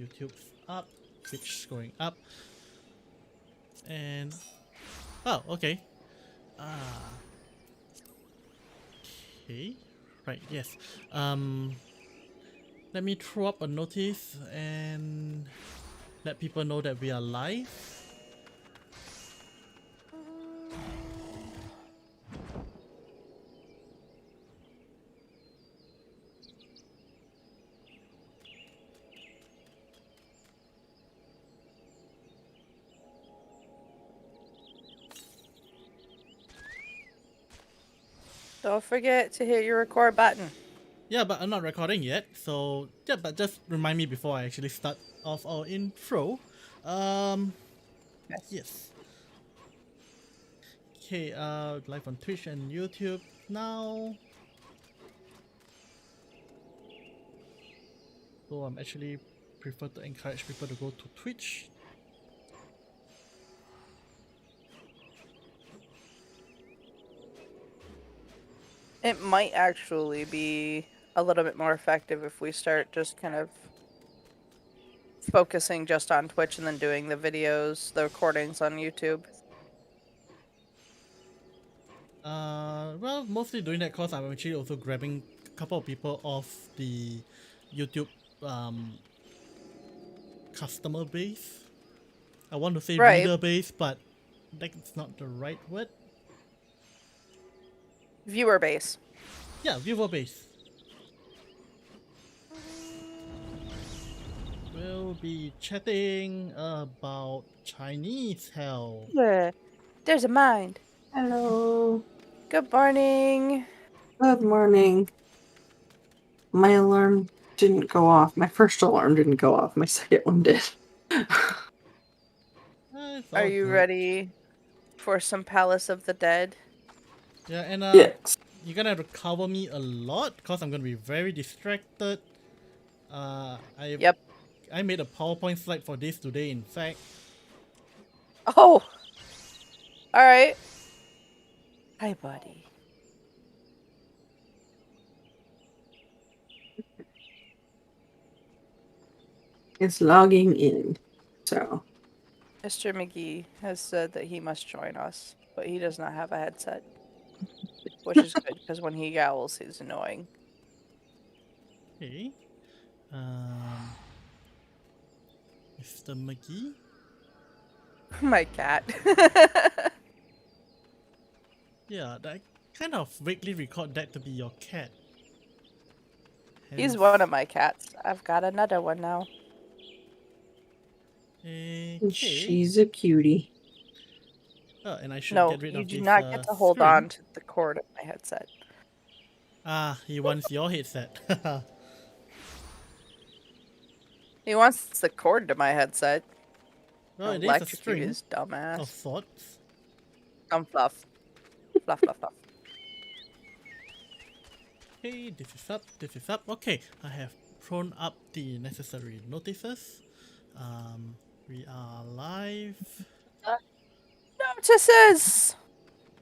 YouTube's up, Twitch going up, and oh, okay. Okay, right, yes. Let me throw up a notice and let people know that we are live. Don't forget to hit your record button. Yeah, but I'm not recording yet, so yeah, but just remind me before I actually start off our intro. Yes. Okay, live on Twitch and YouTube now. So I'm actually prefer to encourage people to go to Twitch. It might actually be a little bit more effective if we start just kind of focusing just on Twitch and then doing the videos, the recordings on YouTube. Well, mostly doing that cause I'm actually also grabbing a couple of people off the YouTube customer base. I want to say Right. reader base, but that's not the right word. Viewer base. Yeah, viewer base. We'll be chatting about Chinese hell. Yeah. There's a mind. Hello. Good morning. Good morning. My alarm didn't go off. My first alarm didn't go off. My second one did. It's Are all you good. ready for some Palace of the Dead? Yeah, and Yes. you're gonna have to cover me a lot because I'm gonna be very distracted. Yep. I made a PowerPoint slide for this today, in fact. Oh. All right. Hi, buddy. It's logging in. So. Mr. McGee has said that he must join us, but he does not have a headset. Which is good, because when he yowls, he's annoying. Okay. Mr. McGee? My cat. Yeah, I kind of vaguely record that to be your cat. He's one of my cats. I've got another one now. Okay. She's a cutie. Oh, and I should No, get rid you of do this not get to hold string. on to the cord of my headset. Ah, he wants your headset. He wants the cord to my headset. Well, it is a Electrocute string his dumbass. of sorts. Some fluff. Fluff, fluff, fluff. Okay, this is up, this is up. Okay, I have thrown up the necessary notices. We are live. Notices!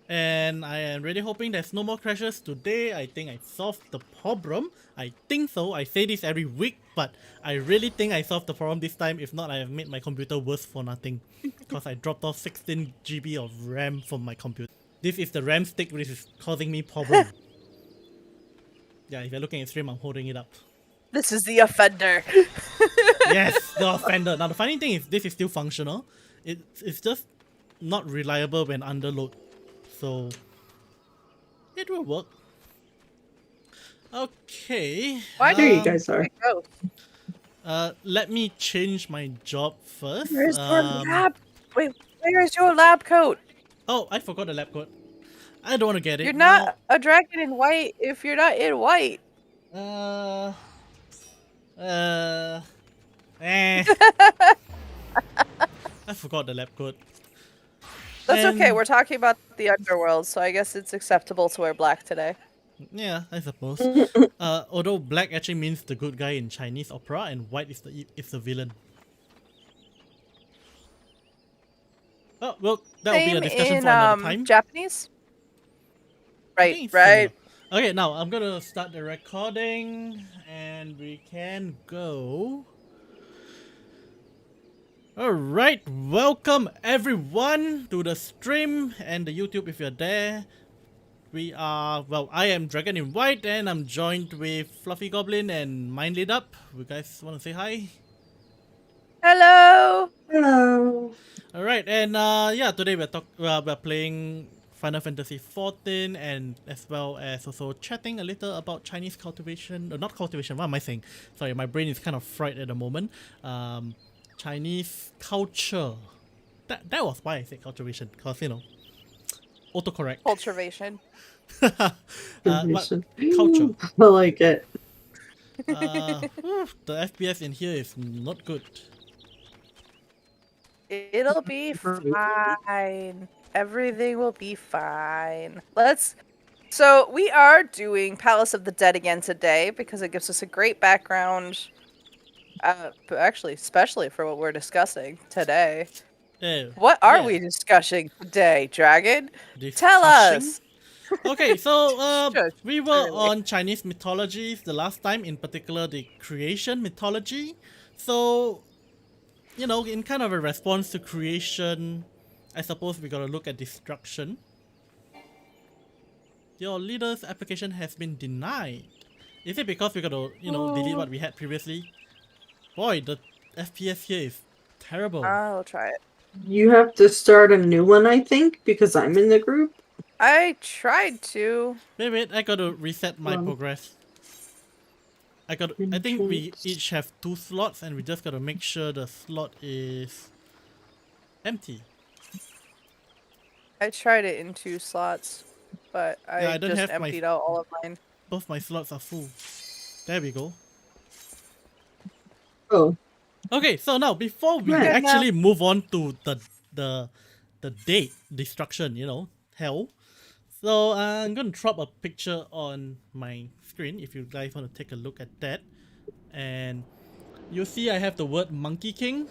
And I am really hoping there's no more crashes today. I think I solved the problem. I think so. I say this every week, but I really think I solved the problem this time. If not, I have made my computer worse for nothing. Because I dropped off 16 GB of RAM from my computer. This is the RAM stick which is causing me problem. Yeah, if you're looking at stream, I'm holding it up. This is the offender. Yes, the offender. Now the funny thing is this is still functional. It's just not reliable when under load. So it will work. Okay. Why There you guys are. go? Let me change my job first. Where's your lab? Wait, where is your lab coat? Oh, I forgot the lab coat. I don't want to get it. You're not a dragon in white if you're not in white. I forgot the lab coat. That's okay, we're talking about the underworld, so I guess it's acceptable to wear black today. Yeah, I suppose. Although black actually means the good guy in Chinese opera, and white is the villain. Oh well, that will be a discussion for another time. Japanese? I think Right, it's similar. Okay, now I'm gonna start the recording, and we can go. Alright, welcome everyone to the stream and the YouTube if you're there. We are, well, I am DragonInWhite and I'm joined with Fluffy Goblin and Mindlit Up. You guys want to say hi? Hello. Hello. Alright, and yeah, today we're playing Final Fantasy XIV and as well as also chatting a little about Chinese cultivation, not cultivation, what am I saying? Sorry, my brain is kind of fried at the moment. Chinese culture. That was why I said cultivation, because autocorrect. Cultivation. But Tradition. culture. I like it. The FPS in here is not good. It'll be fine. Everything will be fine. So we are doing Palace of the Dead again today because it gives us a great background. But actually, especially for what we're discussing today. What are we discussing today, Dragon? Tell us. Okay, so Sure, we were surely. on Chinese mythologies the last time, in particular the creation mythology. So, in kind of a response to creation, I suppose we gotta look at destruction. Your leader's application has been denied. Is it because we gotta, delete what we had previously? Boy, the FPS here is terrible. I'll try it. You have to start a new one, I think, because I'm in the group. I tried to. Wait, I gotta reset my Um, progress. I think we each have 2 slots and we just gotta make sure the slot is empty. I tried it in 2 slots, but Yeah, I I don't just have my- emptied out all of mine. Both my slots are full. There we go. Oh, Okay, so now before we Right. actually move on to the date destruction, hell. So I'm gonna drop a picture on my screen if you guys want to take a look at that, and you see I have the word Monkey King.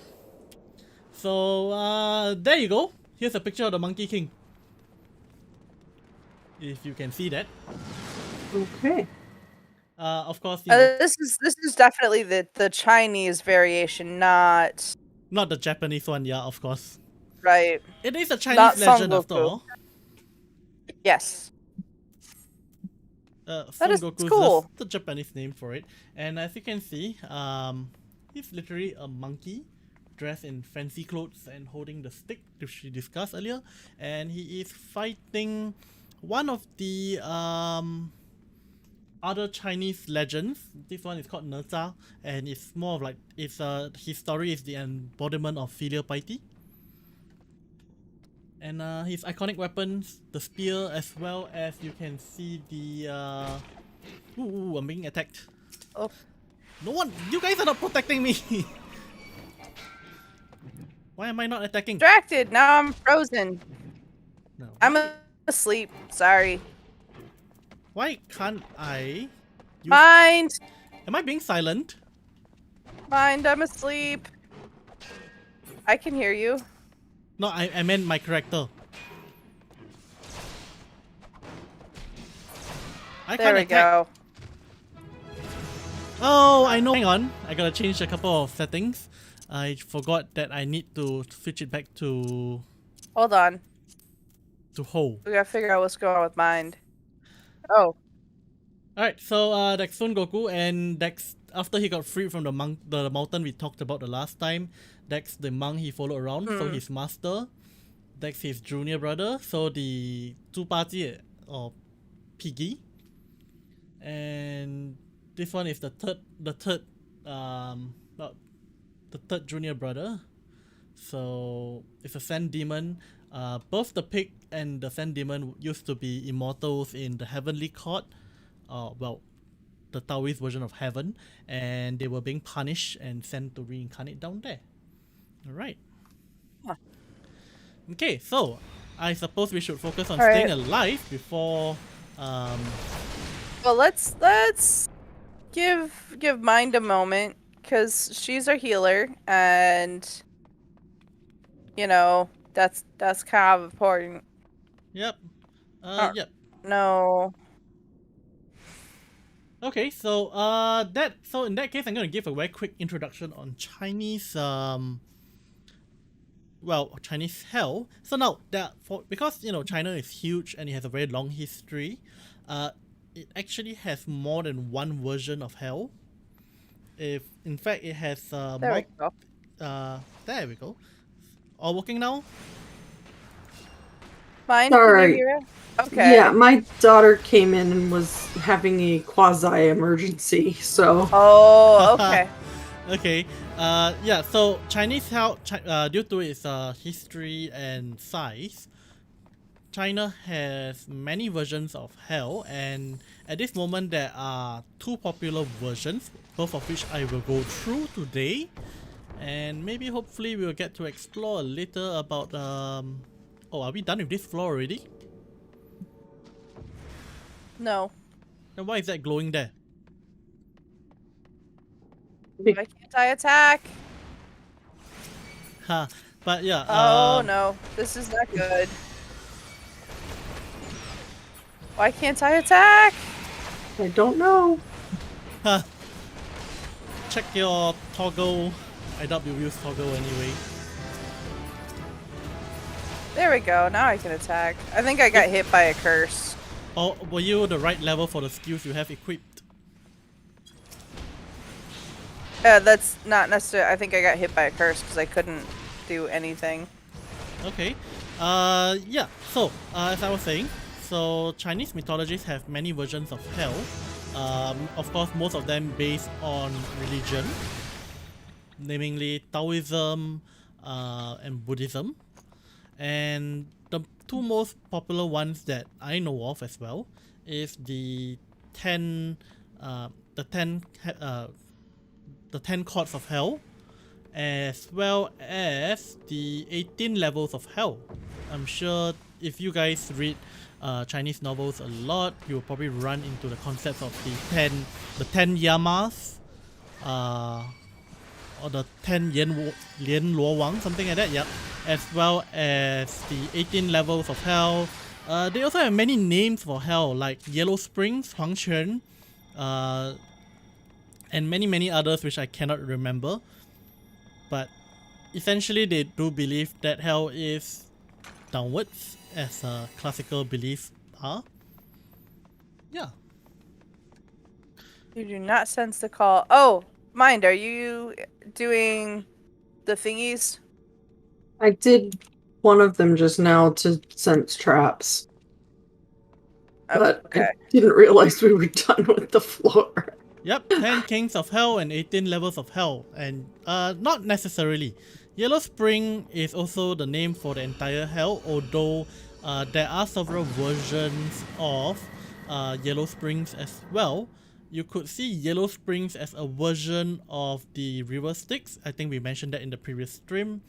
So there you go. Here's a picture of the Monkey King. If you can see that. okay. Of course, This is definitely the Chinese variation, not not the Japanese one. Yeah, of course. right. It is a Chinese Not legend Son after Goku. all. Yes. Son is Goku is cool. just the Japanese name for it. And as you can see, he's literally a monkey dressed in fancy clothes and holding the stick which we discussed earlier. And he is fighting one of the other Chinese legends. This one is called Neza, and it's more of like his story is the embodiment of filial piety. And his iconic weapons, the spear, as well as you can see the ooh, I'm being attacked. Oh. No one, you guys are not protecting me. Why am I not attacking? Distracted. Now I'm frozen. No. I'm asleep. Sorry. Why can't I? Mind. Am I being silent? Mind. I'm asleep. I can hear you. No, I meant my character. I There can't we attack. go. Oh, I know. Hang on. I gotta change a couple of settings. I forgot that I need to switch it back to Hold on. whole. We gotta figure out what's going on with Mind. Oh. Alright, so that's Son Goku, and that's after he got freed from the mountain we talked about the last time. That's the monk he followed around, so his master. That's his junior brother, so the 猪八戒 or Piggy. And this one is the third junior brother. So it's a sand demon. Both the pig and the sand demon used to be immortals in the heavenly court. The Taoist version of heaven, and they were being punished and sent to reincarnate down there. Alright. Huh. Okay, so I suppose we should focus on All right. staying alive before Well, let's give Mind a moment because she's our healer, and that's kind of important. Yep. Uh, Yep. No. Okay, so in that case I'm gonna give a very quick introduction on Chinese well, Chinese hell. So now because China is huge and it has a very long history, it actually has more than one version of hell. If in fact it has There we go. there we go. All working now. Fine, can you Sorry. hear it? Okay. Yeah, my daughter came in and was having a quasi-emergency, so... Oh, okay. Okay. Yeah. So Chinese hell, due to its history and size, China has many versions of hell, and at this moment there are two popular versions, both of which I will go through today, and maybe hopefully we'll get to explore a little about Oh, are we done with this floor already? No. Then why is that glowing there? Why can't I attack? Ha. But yeah. Oh no, this is not good. Why can't I attack? I don't know. Huh. Check your toggle. I doubt you'll use toggle anyway. There we go, now I can attack. I think I got hit by a curse. Or were you the right level for the skills you have equipped? That's not necessarily. I think I got hit by a curse because I couldn't do anything. Okay. Yeah. So, as I was saying, so Chinese mythologies have many versions of hell. Of course, most of them based on religion, namely Taoism, and Buddhism. And the two most popular ones that I know of as well is the 10 courts of hell, as well as the 18 levels of hell. I'm sure if you guys read Chinese novels a lot, you'll probably run into the concepts of the 10 yamas, or the 10 Lian Luo Wang, something like that, yep. As well as the 18 levels of hell. They also have many names for hell, like Yellow Springs, Huangquan, and many others which I cannot remember. But essentially they do believe that hell is downwards, as classical beliefs are. Yeah. You do not sense the call. Oh, Mind, are you doing the thingies? I did one of them just now to sense traps. But Okay. I didn't realize we were done with the floor. Yep, 10 Kings of Hell and 18 Levels of Hell. And not necessarily. Yellow Spring is also the name for the entire hell, although there are several versions of Yellow Springs as well. You could see Yellow Springs as a version of the River Styx. I think we mentioned that in the previous stream.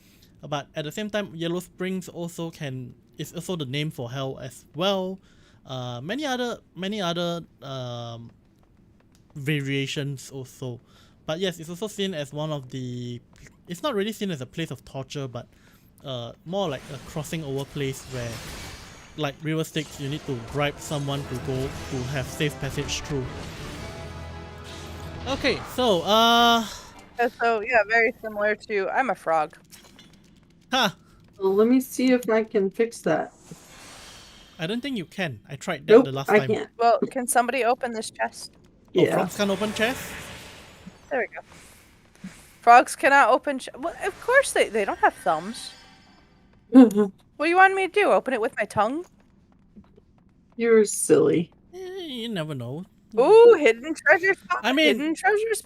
But at the same time, Yellow Springs is also the name for hell as well. Many other variations also. But yes, it's also seen as one of the... It's not really seen as a place of torture, but more like a crossing over place where, like River Styx, you need to bribe someone to go to have safe passage through. Okay, so So yeah, very similar to I'm a frog. ha! Well, let me see if I can fix that. I don't think you can. I tried that Nope, the last I time. can't. Well, can somebody open this chest? Oh, Yeah. frogs can't open chests? There we go. Frogs cannot open. Well, of course they don't have thumbs. What do you want me to do? Open it with my tongue? You're silly. You never know. Ooh, hidden treasure spot. I mean, hidden treasures.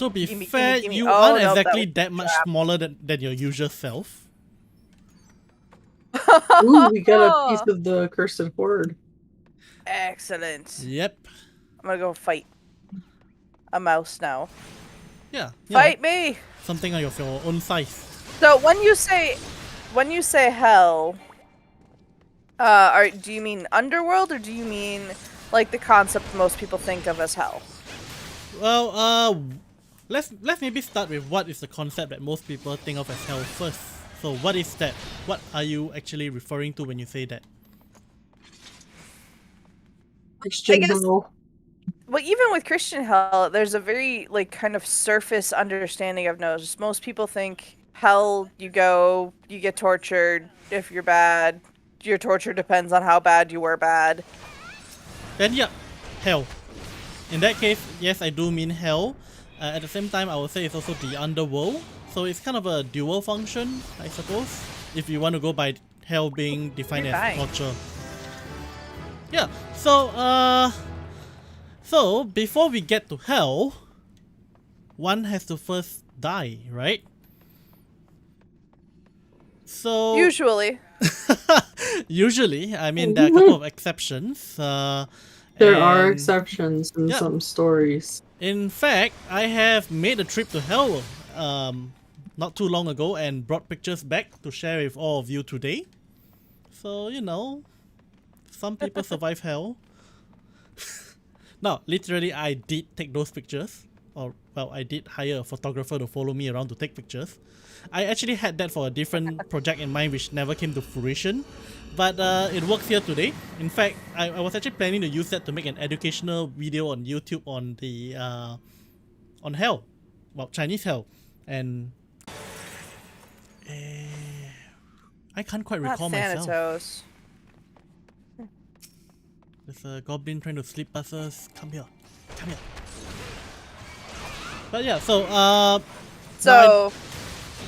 to be Gimme, fair, gimme. you Oh, aren't no, that exactly was that much smaller than your usual self. Ooh, we got a piece of the cursed horde. Excellent. Yep. I'm gonna go fight a mouse now. Yeah. Fight me. Something of your own size. So when you say hell, do you mean underworld or do you mean like the concept most people think of as hell? Well, let's maybe start with what is the concept that most people think of as hell first. So what is that? What are you actually referring to when you say that? Christian guess- hell. Well, even with Christian hell, there's a very like kind of surface understanding of no. Just most people think Hell, you go, you get tortured. If you're bad, your torture depends on how bad you were bad. Then yeah, hell. In that case, yes, I do mean hell. At the same time, I would say it's also the underworld. So it's kind of a dual function, I suppose. If you want to go by hell being defined You're as dying. torture. Yeah. So before we get to hell, one has to first die, right? So Usually. usually, I mean, there are a couple of exceptions. There are and exceptions in yeah. some stories. In fact, I have made a trip to hell not too long ago and brought pictures back to share with all of you today. So, you know, some people survive hell. No, literally, I did take those pictures. Or, well, I did hire a photographer to follow me around to take pictures. I actually had that for a different project in mind which never came to fruition. But it works here today. In fact, I was actually planning to use that to make an educational video on YouTube on the on hell. Well, Chinese hell. And I can't quite Not recall myself. Thanatos. There's a goblin trying to sleep past us. Come here. Come here. But yeah, so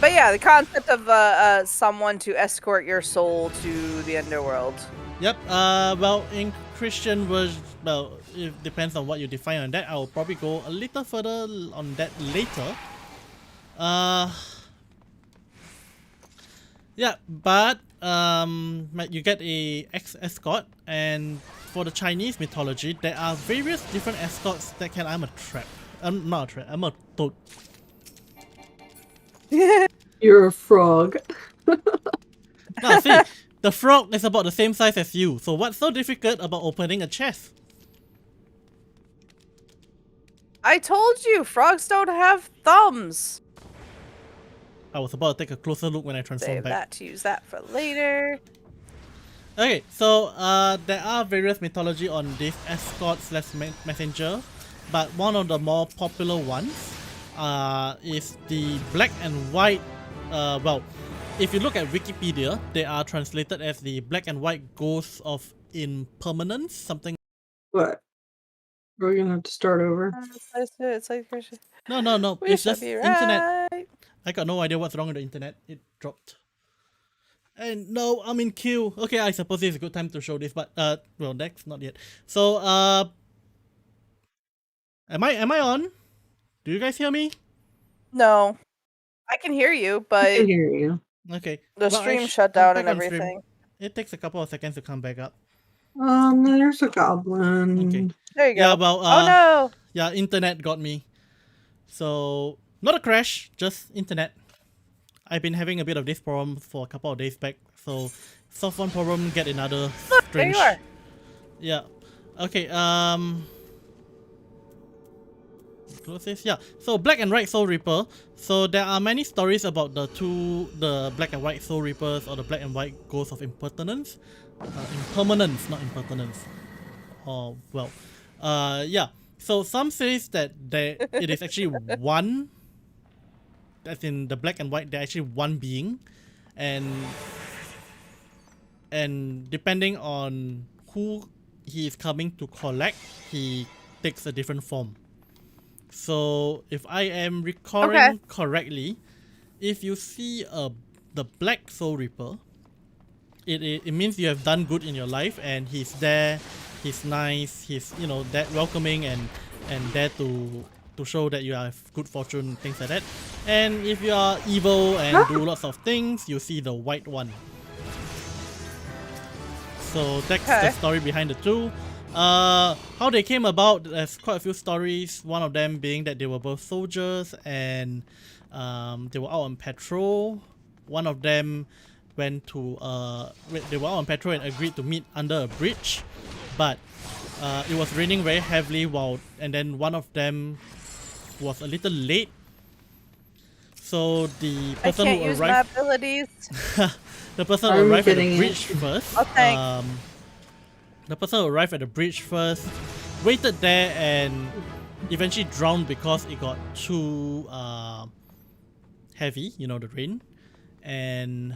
But yeah, the concept of someone to escort your soul to the underworld. yep. Well, in Christian version, well, it depends on what you define on that. I'll probably go a little further on that later. Yeah, but you get a escort, and for the Chinese mythology, there are various different escorts that can. I'm a trap. I'm not a trap. I'm a toad. You're a frog. Now, see, the frog is about the same size as you. So what's so difficult about opening a chest? I told you, frogs don't have thumbs. I was about to take a closer look when I transformed Save back. that to use that for later. Okay, so there are various mythology on this escort slash messenger, but one of the more popular ones is the black and white. Well, if you look at Wikipedia, they are translated as the black and white ghosts of impermanence, something. What? We're gonna have to start over. It's like No, we it's shall just be internet. right. I got no idea what's wrong with the internet. It dropped. And no, I'm in queue. Okay, I suppose it's a good time to show this, but well, next, not yet. So am I on? Do you guys hear me? No, I can hear you, I but can hear you. Okay. the Well, stream shut down I'm and back on stream. everything. It takes a couple of seconds to come back up. There's a goblin. Okay. There you go. Yeah, well, Oh no! yeah, internet got me. So not a crash, just internet. I've been having a bit of this problem for a couple of days back. So solve one problem, get another. Look, Strange. there you are. Yeah. Okay. Close this. Yeah. So Black and White Soul Reaper. So there are many stories about the Black and White Soul Reapers or the Black and White Ghosts of Impermanence. Impermanence, not impertinence. Oh well. Yeah. So some says that it is actually one. As in the black and white, they're actually one being, and depending on who he is coming to collect, he takes a different form. So if I am recalling correctly, if you see the Black Soul Reaper, it means you have done good in your life, and he's there, he's nice, he's that welcoming and there to show that you have good fortune, things like that. And if you are evil and do lots of things, you see the white one. So that's the story behind the two. How they came about, there's quite a few stories. One of them being that they were both soldiers and they were out on patrol. One of them went to they were out on patrol and agreed to meet under a bridge, but it was raining very heavily and then one of them was a little late. So the person I can't who use my arrived abilities. the person who arrived at the getting bridge first. Okay. The person who arrived at the bridge first waited there and eventually drowned because it got too heavy, you know, the rain, and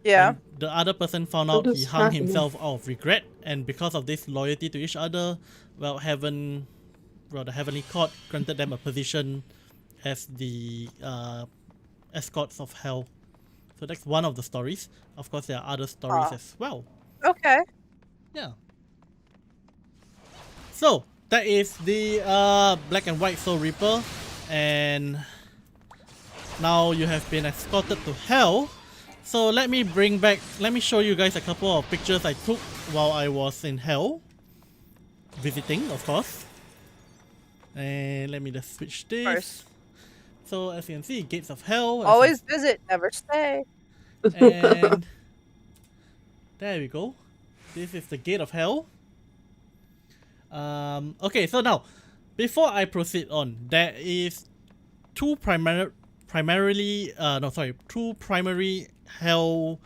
Yeah. and the other person found What out he is hung happening? himself out of regret, and because of this loyalty to each other, well, the heavenly court granted them a position as the escorts of hell. So that's one of the stories. Of course, there are other stories Aw. as well. Okay. Yeah. So that is the Black and White Soul Reaper, and now you have been escorted to hell. So let me show you guys a couple of pictures I took while I was in hell, visiting, of course. And let me just switch Of this. course. So as you can see, Gates of Hell. Always visit, never stay. And there we go. This is the Gate of Hell. Okay, so now, before I proceed on, there is two primary hell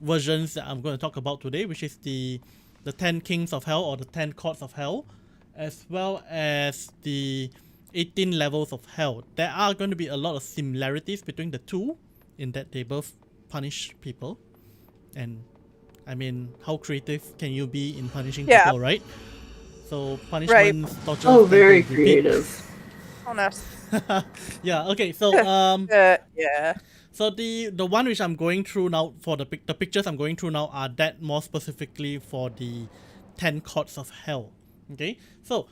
versions that I'm going to talk about today, which is the 10 Kings of Hell or the 10 Courts of Hell, as well as the 18 levels of hell. There are going to be a lot of similarities between the two in that they both punish people. And I mean, how creative can you be in punishing people, right? So punishments, torture. Oh, very creative. Oh no. Yeah, okay, so Yeah. so the one which I'm going through now, for the pictures I'm going through now, are that more specifically for the 10 Courts of Hell. Okay, so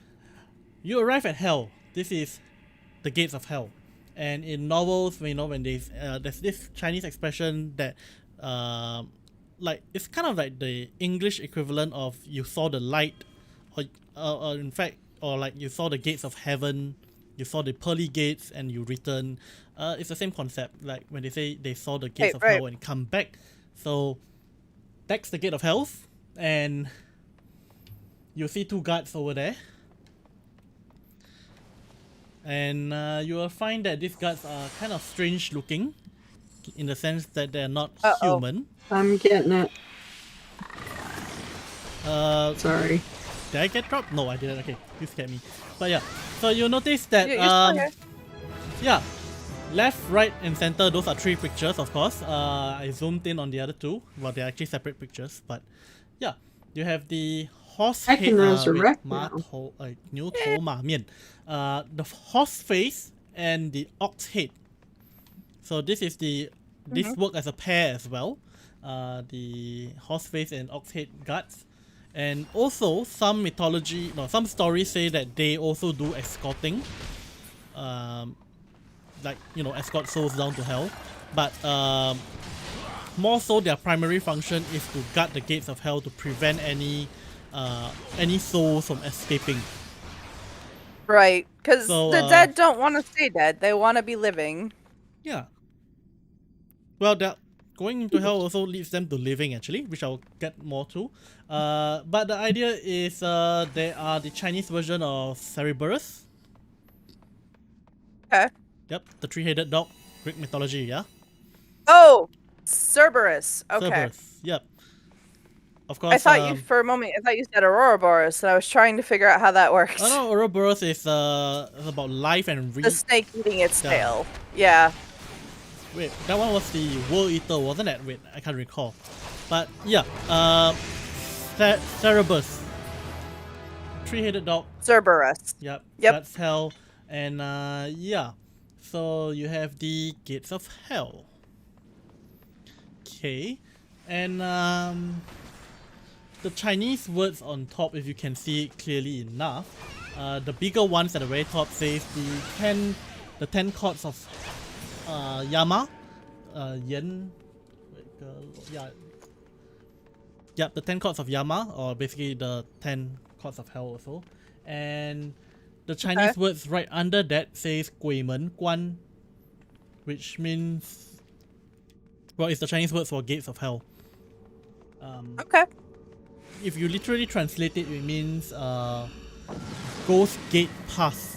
you arrive at hell. This is the gates of hell. And in novels, you know, when there's this Chinese expression that like, it's kind of like the English equivalent of you saw the light, or in fact, or like you saw the gates of heaven, you saw the pearly gates and you return. It's the same concept, like when they say they saw the gates of hell and come back. So that's the gate of hell, and you'll see two guards over there. And you will find that these guards are kind of strange looking, in the sense that they're not human. I'm getting it. Sorry. Did I get dropped? No, I didn't. Okay, you scared me. But yeah, so you'll notice that yeah, left, right, and center, those are three pictures, of course. I zoomed in on the other two. Well, they're actually separate pictures, but yeah, you have the horse I head. can resurrect now. The horse face and the ox head. So this is this work as a pair as well. The horse face and ox head guards. And also some stories say that they also do escorting. Like, you know, escort souls down to hell. But more so their primary function is to guard the gates of hell to prevent any souls from escaping. Right, because the dead don't want to stay dead. They want to be living. Yeah. Well, going into hell also leads them to living, actually, which I'll get more to. But the idea is they are the Chinese version of Cerberus. Okay. Yep, the three-headed dog, Greek mythology, yeah? Oh, Cerberus. Okay. Cerberus, yep. Of course. I thought for a moment, I thought you said Ouroboros, and I was trying to figure out how that works. Oh no, Ouroboros is about life and the snake eating its tail. Yeah. Wait, that one was the World Eater, wasn't it? Wait, I can't recall. But yeah, Cerberus, three-headed dog. Cerberus. Yep. That's hell, and yeah. So you have the gates of hell. Okay, and the Chinese words on top, if you can see it clearly enough, the bigger ones at the very top says the 10 courts of Yama, Yen, yeah, the 10 courts of Yama, or basically the 10 courts of hell also, and the Chinese words right under that says 鬼门关, which means, well, it's the Chinese word for gates of hell. Okay. If you literally translate it, it means Ghost Gate Pass.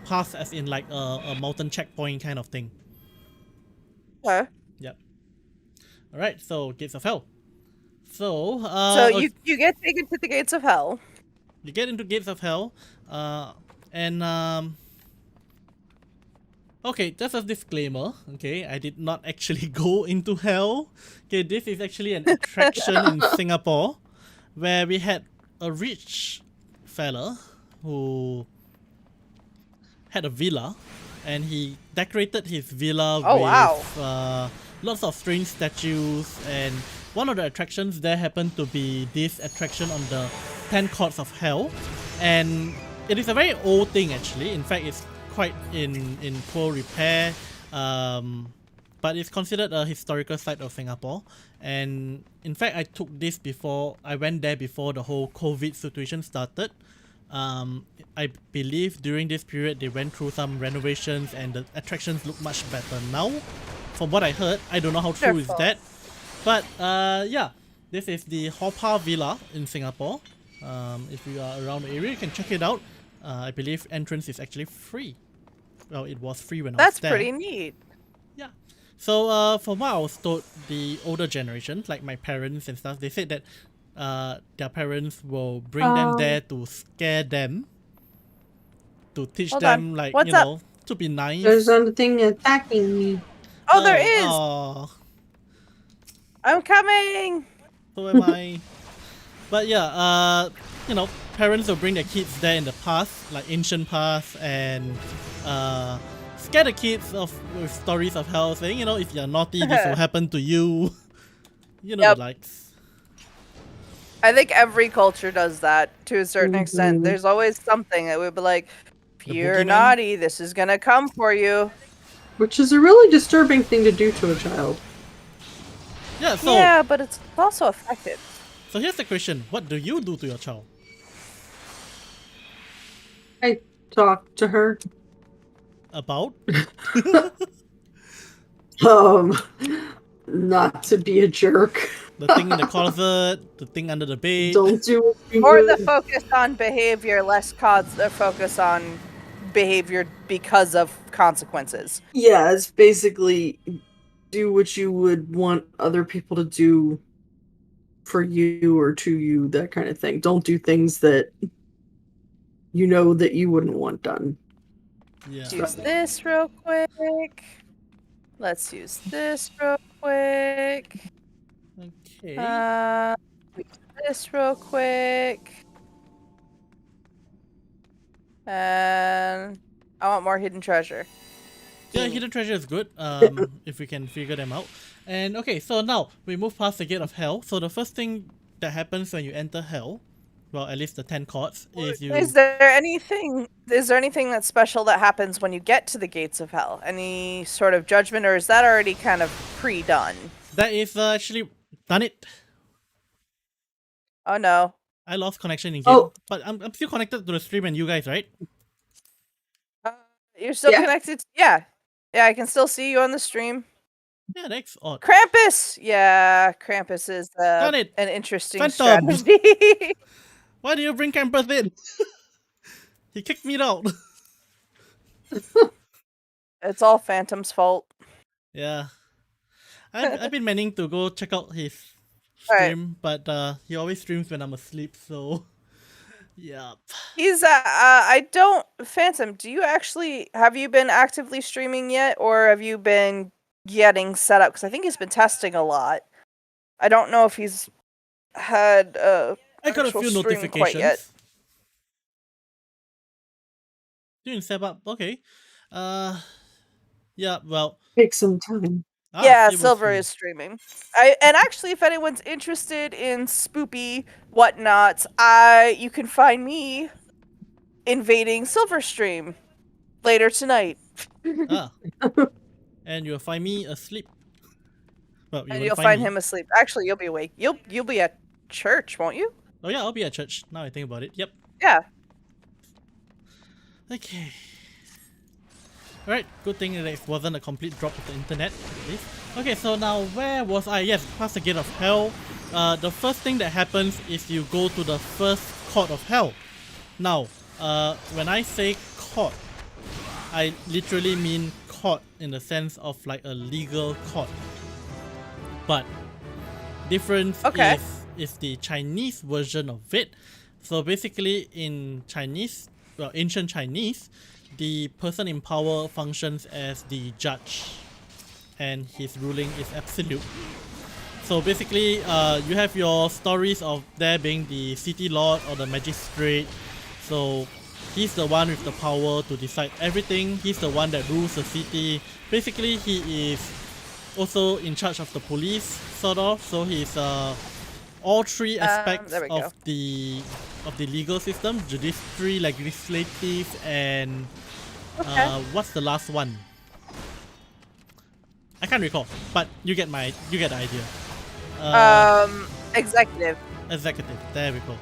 Pass as in like a mountain checkpoint kind of thing. Okay. Yep. Alright, so gates of hell. So you get taken to the gates of hell. You get into gates of hell, and Okay, just a disclaimer. Okay, I did not actually go into hell. Okay, this is actually an attraction in Singapore where we had a rich fella who had a villa and he decorated his villa Oh, wow. with lots of strange statues, and one of the attractions there happened to be this attraction on the 10 courts of hell, and it is a very old thing actually. In fact, it's quite in poor repair, but it's considered a historical site of Singapore. And in fact, I went there before the whole COVID situation started. I believe during this period they went through some renovations and the attractions look much better now. From what I heard, I don't know how true is that. But yeah, this is the Hoppa Villa in Singapore. If you are around the area, you can check it out. I believe entrance is actually free. Well, it was free when I was there. That's pretty neat. Yeah. So from what I was told, the older generations, like my parents and stuff, they said that their parents will bring them there to scare them, to teach them like, What's you know, to be nice. There's something attacking me. Oh, there is! Oh, I'm coming! so am I. But yeah, you know, parents will bring their kids there in the past, like ancient past, and scare the kids with stories of hell, saying, you know, if you're naughty, this will happen to you. You know, the likes. I think every culture does that to a certain extent. There's always something that would be like, if The you're boogeyman? naughty, this is gonna come for you. Which is a really disturbing thing to do to a child. Yeah, so Yeah, but it's also effective. so here's the question: what do you do to your child? I talked to her. About? Not to be a jerk. The thing in the closet, the thing under the bed. Don't do what you Or the would. focus on behavior, less focus on behavior because of consequences. Yeah, it's basically do what you would want other people to do for you or to you, that kind of thing. Don't do things that you know that you wouldn't want done. Yeah. Let's use this real quick. Let's use this real quick. Okay. Use this real quick. And I want more hidden treasure. Yeah, hidden treasure is good. If we can figure them out. And okay, so now we move past the gate of hell. So the first thing that happens when you enter hell, well, at least the 10 courts, is you. Is there anything that's special that happens when you get to the gates of hell? Any sort of judgment, or is that already kind of pre-done? That is actually done it. Oh no. I lost connection in game, but I'm still connected to the stream and you guys, right? You're still Yeah. connected? Yeah. Yeah, I can still see you on the stream. Yeah, that's odd. Krampus! Yeah, Krampus is Done it. an interesting Phantom. strategy. Why do you bring Campus in? He kicked me out. It's all Phantom's fault. Yeah. I've been meaning to go check out his Alright. stream, but he always streams when I'm asleep, so yeah. He's Phantom, have you been actively streaming yet, or have you been getting set up? Because I think he's been testing a lot. I don't know if he's had I got a actual few stream notifications. quite yet. Doing step up, okay. Yeah, well. Take some time. Yeah, Silver's Silver stream. is streaming. And actually, if anyone's interested in spoopy whatnots, you can find me invading Silver stream later tonight. And you'll find me asleep. Well, And won't you'll find me. him asleep. Actually, you'll be awake. You'll be at church, won't you? Oh yeah, I'll be at church. Now I think about it. Yep. Yeah. Okay. Alright, good thing that it wasn't a complete drop of the internet, at least. Okay, so now where was I? Yes, past the gate of hell. The first thing that happens is you go to the first court of hell. Now, when I say court, I literally mean court in the sense of like a legal court. But difference is the Chinese version of it. So basically in Chinese, well, ancient Chinese, the person in power functions as the judge, and his ruling is absolute. So basically, you have your stories of there being the city lord or the magistrate. So he's the one with the power to decide everything. He's the one that rules the city. Basically, he is also in charge of the police, sort of. So he's all three aspects there we go. of the legal system: judiciary, legislative, and Okay. what's the last one? I can't recall, but you get the idea. Executive. Executive. There we go.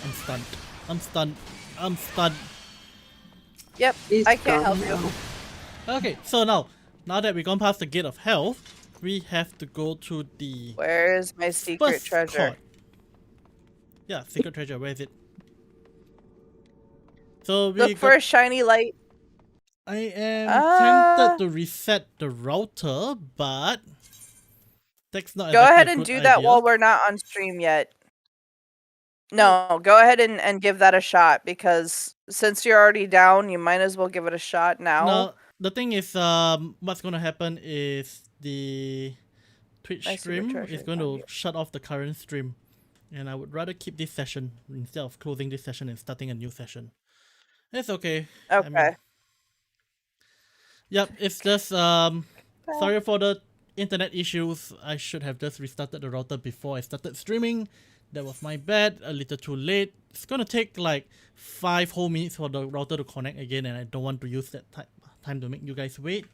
I'm stunned. I'm stunned. I'm stunned. Yep, He's I can't help gone you. now. Okay, so now that we've gone past the gate of health, we have to go to the Where's my secret first treasure? court. Yeah, secret treasure. Where is it? So we Look for a shiny light. I am Ah. tempted to reset the router, but that's not Go exactly ahead a and good do that idea. while we're not on stream yet. No, go ahead and give that a shot, because since you're already down, you might as well give it a shot now. No, the thing is, what's gonna happen is the Twitch My secret stream treasure is is going down to here. shut off the current stream, and I would rather keep this session instead of closing this session and starting a new session. It's okay. Okay. I mean, yep, it's just sorry for the internet issues. I should have just restarted the router before I started streaming. That was my bad. A little too late. It's gonna take like 5 whole minutes for the router to connect again, and I don't want to use that time to make you guys wait.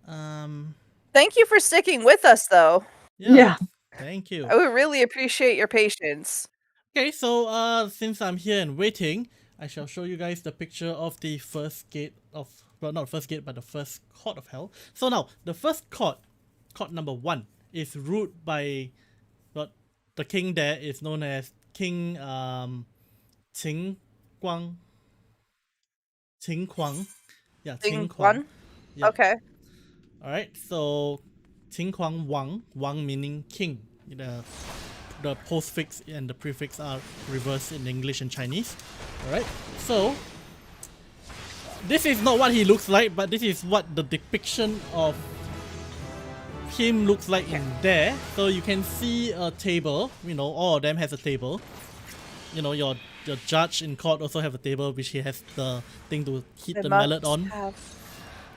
Thank you for sticking with us, though. Yeah. Thank you. I would really appreciate your patience. Okay, so since I'm here and waiting, I shall show you guys the picture of the first gate of, well, not first gate, but the first court of hell. So now, the first court number 1, is ruled by, well, the king there is known as King Qin Guang. Qin Kuang. Yeah, Qin Kuang. One? Yeah. Okay. Alright, so Qin Kuang Wang, Wang meaning king. The postfix and the prefix are reversed in English and Chinese. Alright, so this is not what he looks like, but this is what the depiction of him looks like in there. So you can see a table, all of them has a table. Your judge in court also have a table which he has the thing to hit They the mallet must on. have-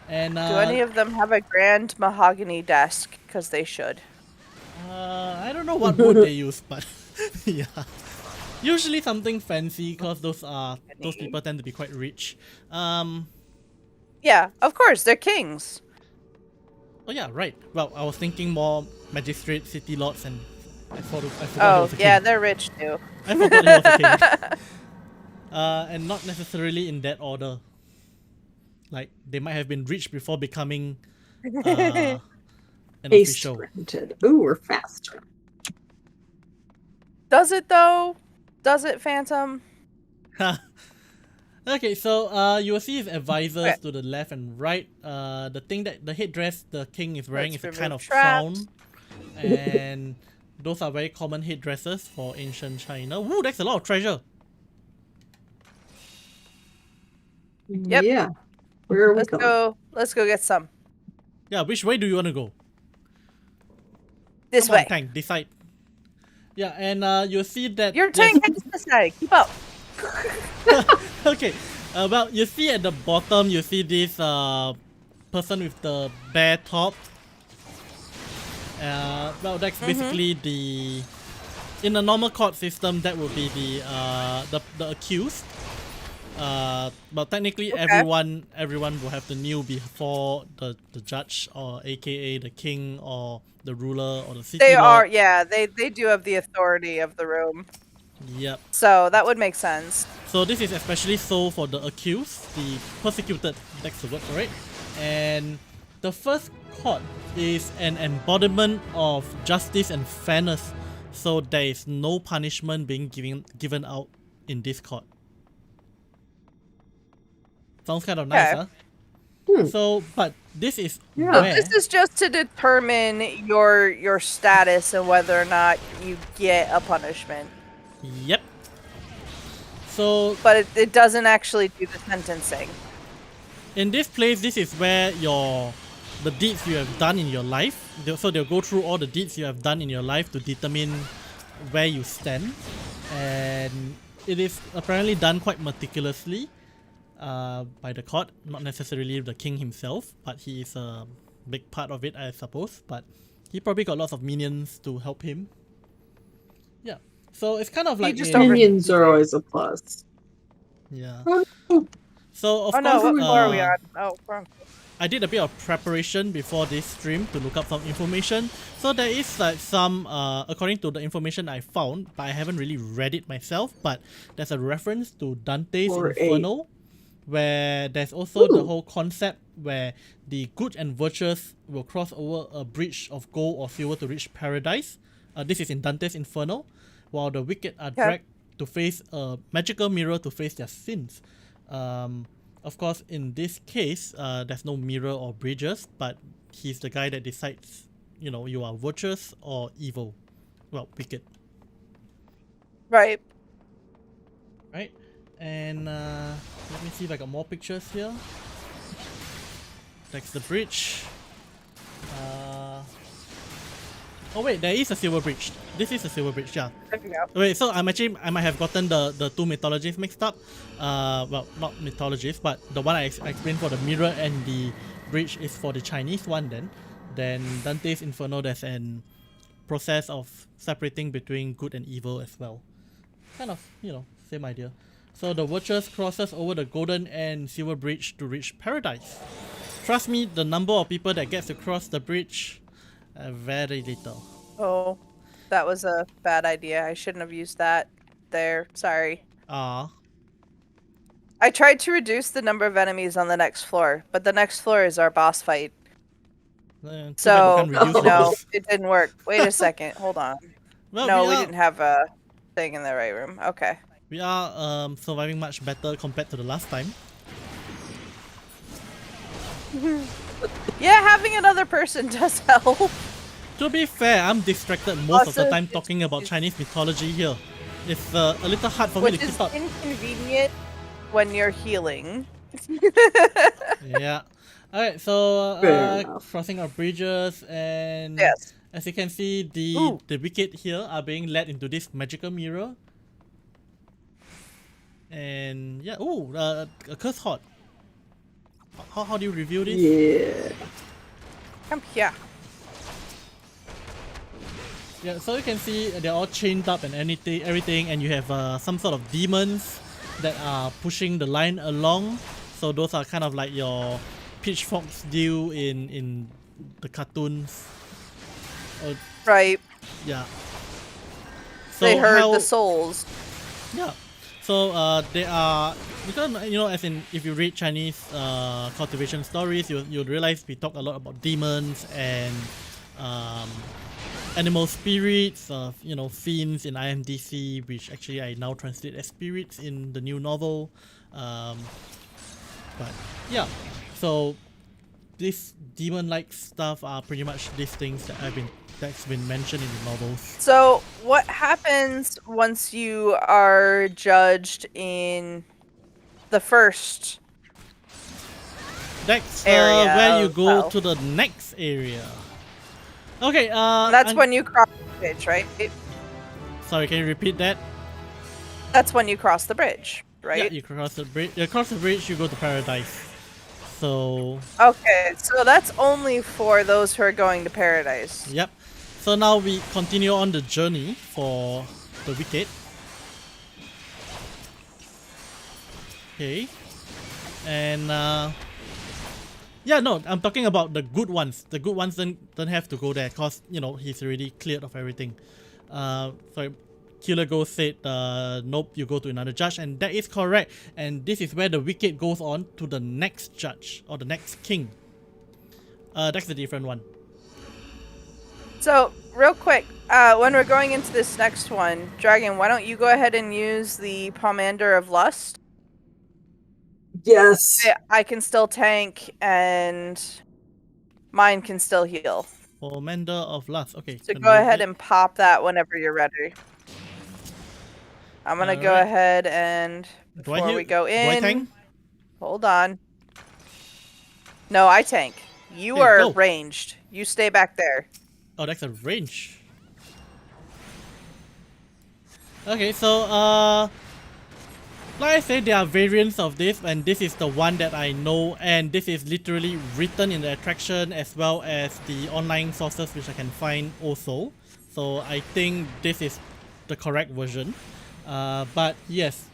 And Do any of them have a grand mahogany desk? Because they should. I don't know what wood they use, but yeah. Usually something fancy, because those people tend to be quite rich. Yeah, of course, they're kings. Oh yeah, right. Well, I was thinking more magistrate, city lords, and I forgot he Oh, was a yeah, king. they're rich too. I forgot he was a king. And not necessarily in that order. Like, they might have been rich before becoming an Haste official. granted. Ooh, we're faster. Does it though? Does it, Phantom? Okay, so you will see his advisors Okay. to the left and right. The headdress the king is wearing Let's is a kind of remove traps. crown, and those are very common headdresses for ancient China. Woo, that's a lot of treasure. Yep. Yeah. Where are we Let's going? go. Let's go get some. Yeah, which way do you want to go? This Come on, way. tank, decide. Yeah, and you'll see that Your there's- tank has decided. Keep up. Okay, well, you see at the bottom, you see this person with the bear top. Well, that's basically the... In the normal court system, that would be the accused. But technically, Okay. everyone will have to kneel before the judge, or AKA the king, or the ruler, or the city They lord. are, yeah, they do have the authority of the room. Yep. So that would make sense. So this is especially so for the accused, the persecuted, that's the word for it. And the first court is an embodiment of justice and fairness. So there is no punishment being given out in this court. Sounds kind of nice, Okay. huh? So, but this is Yeah. So where... this is just to determine your status and whether or not you get a punishment. Yep. So But it doesn't actually do the sentencing. in this place, this is where the deeds you have done in your life. So they'll go through all the deeds you have done in your life to determine where you stand, and it is apparently done quite meticulously by the court, not necessarily the king himself, but he is a big part of it, I suppose. But he probably got lots of minions to help him. Yeah, so it's kind of like just Minions are always a plus. yeah. Oh, So of Oh no, course, what floor are we on? Oh, we're on. I did a bit of preparation before this stream to look up some information. So there is like some, according to the information I found, but I haven't really read it myself, but there's a reference to Dante's Floor Inferno, where there's also the Ooh. whole concept where the good and virtuous will cross over a bridge of gold or silver to reach paradise. This is in Dante's Inferno, while the wicked are dragged to face a magical mirror to face their sins. Of course, in this case, there's no mirror or bridges, but he's the guy that decides, you are virtuous or evil. Well, wicked. Right. Right? And let me see if I got more pictures here. That's the bridge. Oh wait, there is a silver bridge. This is a silver bridge, yeah. There we go. Wait, so I might have gotten the two mythologies mixed up. Well, not mythologies, but the one I explained for the mirror and the bridge is for the Chinese one. Then Dante's Inferno, there's an process of separating between good and evil as well. Kind of, same idea. So the virtuous crosses over the golden and silver bridge to reach paradise. Trust me, the number of people that gets to cross the bridge, very little. Oh, that was a bad idea. I shouldn't have used that there. Sorry. Ah. I tried to reduce the number of enemies on the next floor, but the next floor is our boss fight. So, no, it didn't work. Wait a second. Hold on. Well, no, we didn't have a thing in the right room. Okay. We are surviving much better compared to the last time. Yeah, having another person does help. To be fair, I'm distracted most of the time talking about Chinese mythology here. It's a little hard for me to keep up. Which is inconvenient when you're healing. Yeah. Alright, so crossing our bridges, and yes. As you can see, the wicked here are being led into this magical mirror. And yeah, a curse horde. How do you review this? Yeah. Come here. Yeah, so you can see they're all chained up and everything, and you have some sort of demons that are pushing the line along. So those are kind of like your pitchforks deal in the cartoons. Right. Yeah. So they herd the souls. Yeah. So they are, because as in if you read Chinese cultivation stories, you'll realize we talk a lot about demons and animal spirits, fiends in IMDC, which actually I now translate as spirits in the new novel. But yeah, so these demon-like stuff are pretty much these things that's been mentioned in the novels. So what happens once you are judged in the first That's area where you go to the next area. Okay, that's when you cross the bridge, right? Sorry, can you repeat that? That's when you cross the bridge, right? Yeah, you cross the bridge. You cross the bridge, you go to paradise. So okay, so that's only for those who are going to paradise. Yep. So now we continue on the journey for the wicked. Okay. And yeah, no, I'm talking about the good ones. The good ones don't have to go there because he's already cleared of everything. Sorry, Killer Ghost said, nope, you go to another judge, and that is correct. And this is where the wicked goes on to the next judge or the next king. That's a different one. So, real quick, when we're going into this next one, Dragon, why don't you go ahead and use the Pomander of Lust? Yes. I can still tank, and mine can still heal. Pomander of Lust. Okay. So go ahead and pop that whenever you're ready. I'm gonna go Alright. ahead and Do I before heal? we go Do I in, tank? hold on. No, I tank. You Okay, are go. ranged. You stay back there. Oh, that's a range. Okay, so like I said, there are variants of this, and this is the one that I know, and this is literally written in the attraction as well as the online sources which I can find also. So I think this is the correct version. But yes,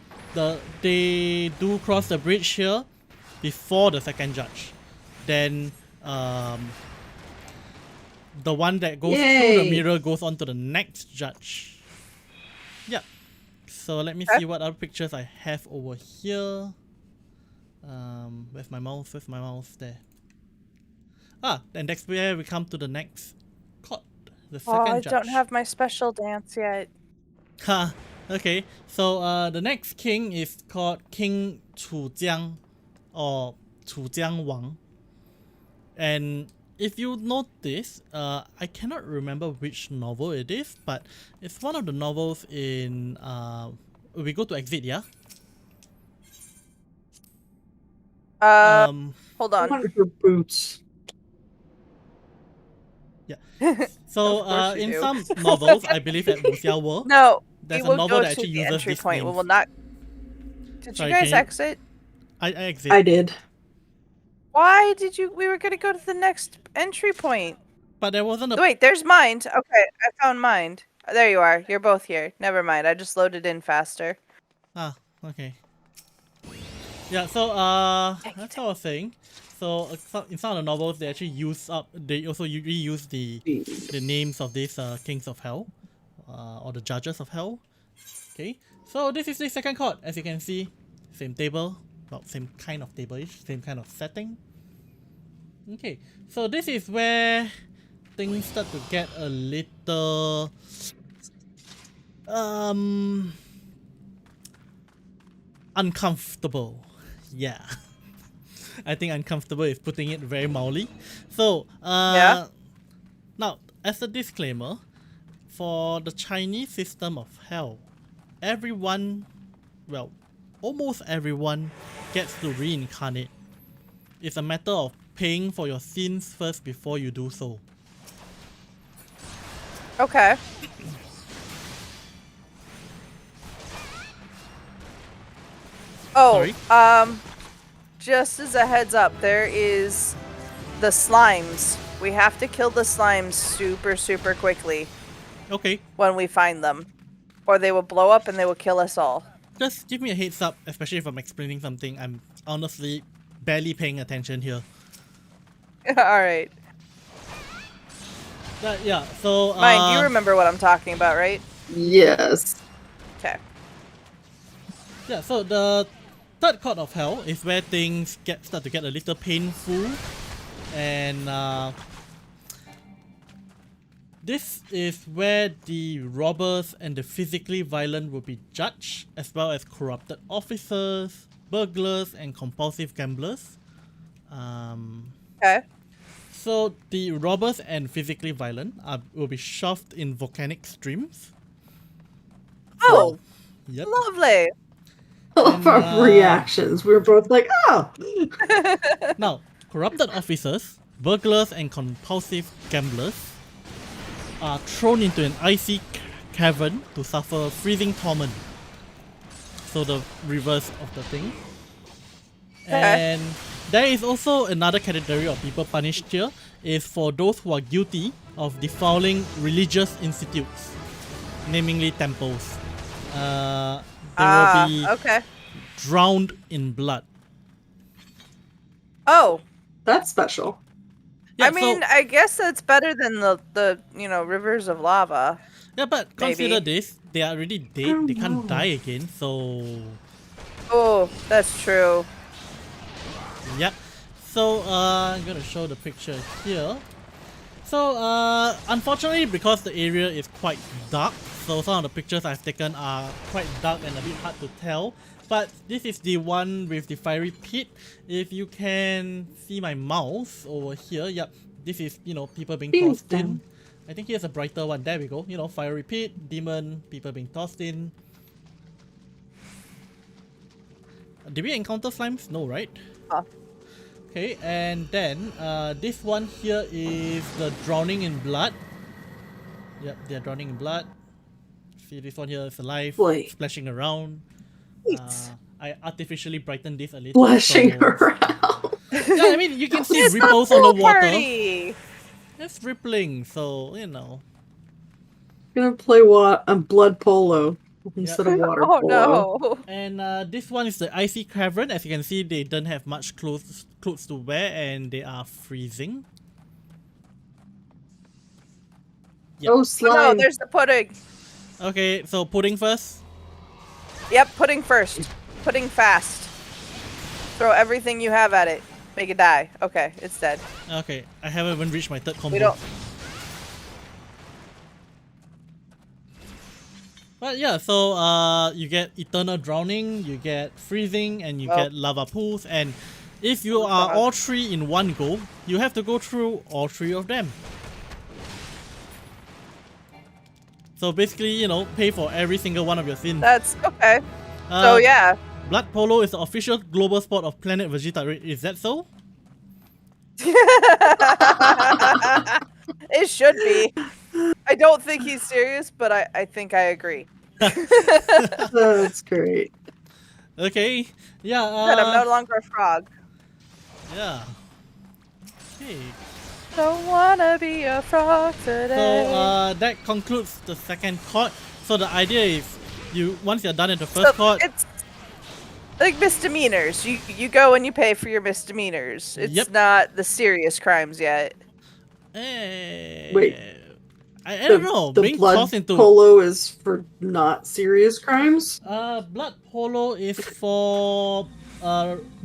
they do cross the bridge here before the second judge. Then the one that goes through the Yay. mirror goes on to the next judge. Yeah. So let me Okay. see what other pictures I have over here. Where's my mouse? Where's my mouse? There. Ah, and that's where we come to the next court. The Oh, second I judge. don't have my special dance yet. Ha. Okay. So the next king is called King Chu Jiang, or Chu Jiang Wang. And if you notice, I cannot remember which novel it is, but it's one of the novels in we go to exit, yeah. Hold on. One of your boots. Yeah. So Of course you in do. some novels, I believe at Wuxiao World, No, there's we a will novel go that to actually the uses entry these point. We names. will not. Did Sorry, you guys can you- exit? I exit. I did. Why did you? We were gonna go to the next entry point. But there wasn't a Wait, there's Mind. Okay, I found Mind. There you are. You're both here. Never mind. I just loaded in faster. okay. Yeah, so that's what I was saying. So in some of the novels, they actually they also reuse the names of these kings of hell, or the judges of hell. Okay, so this is the second court. As you can see, same table, well, same kind of table-ish, same kind of setting. Okay, so this is where things start to get a little uncomfortable. Yeah. I think uncomfortable is putting it very mildly. So, Yeah. now, as a disclaimer, for the Chinese system of hell, everyone, well, almost everyone gets to reincarnate. It's a matter of paying for your sins first before you do so. Okay. Oh, Sorry? just as a heads up, there is the slimes. We have to kill the slimes super, super quickly Okay, when we find them, or they will blow up and they will kill us all. just give me a heads up, especially if I'm explaining something. I'm honestly barely paying attention here. All right. Yeah, so Mind, you remember what I'm talking about, right? Yes. Okay. yeah, so the third court of hell is where things start to get a little painful, and this is where the robbers and the physically violent will be judged, as well as corrupted officers, burglars, and compulsive gamblers. Okay. So the robbers and physically violent will be shoved in volcanic streams. Oh, Yep. lovely. All of our And, reactions. We were both like, oh. Now, corrupted officers, burglars, and compulsive gamblers are thrown into an icy cavern to suffer freezing torment. So the reverse of the thing. Okay. And there is also another category of people punished here, is for those who are guilty of defiling religious institutes, namely temples. They will be Okay. drowned in blood. Oh, That's special. Yeah, I mean, I guess that's better than the rivers of lava. yeah, but consider maybe. this: they are already dead. They can't die again. So, Oh, that's true. yep. So, I'm gonna show the picture here. So, unfortunately, because the area is quite dark, so some of the pictures I've taken are quite dark and a bit hard to tell. But this is the one with the fiery pit. If you can see my mouse over here, yep, this is, people being Beams tossed in. down. I think here's a brighter one. There we go. Fiery pit, demon, people being tossed in. Did we encounter slimes? No, right? Huh. Okay, and then this one here is the drowning in blood. Yep, they're drowning in blood. See, this one here is alive, Boy. splashing around. Sweet. I artificially brightened this a little. Splashing so... around. Yeah, I mean, you can see It's ripples a on the pool water. party. It's rippling, so, you know. Gonna play blood polo instead of water Oh polo. no. And this one is the icy cavern. As you can see, they don't have much clothes to wear and they are freezing. Yep. Oh, Oh, no, slime. there's the pudding. Okay, so pudding first. Yep, pudding first. Pudding fast. Throw everything you have at it. Make it die. Okay, it's dead. Okay, I haven't even reached my third combo. We don't. But yeah, so you get eternal drowning, you get freezing, and you get lava pools. And if you are all three in one go, you have to go through all three of them. So basically, you know, pay for every single one of your sins. That's okay. So yeah. Blood polo is the official global sport of Planet Vegeta. Is that so? It should be. I don't think he's serious, but I think I agree. That's great. Okay. Yeah. Good, I'm no longer a frog. Yeah. Okay. Don't wanna be a frog today. So that concludes the second court. So the idea is, once you're done at the first court. It's like misdemeanors. You go and you pay for your misdemeanors. It's not the serious crimes yet. Wait. I don't know. The being blood tossed into polo is for not serious crimes? blood polo is for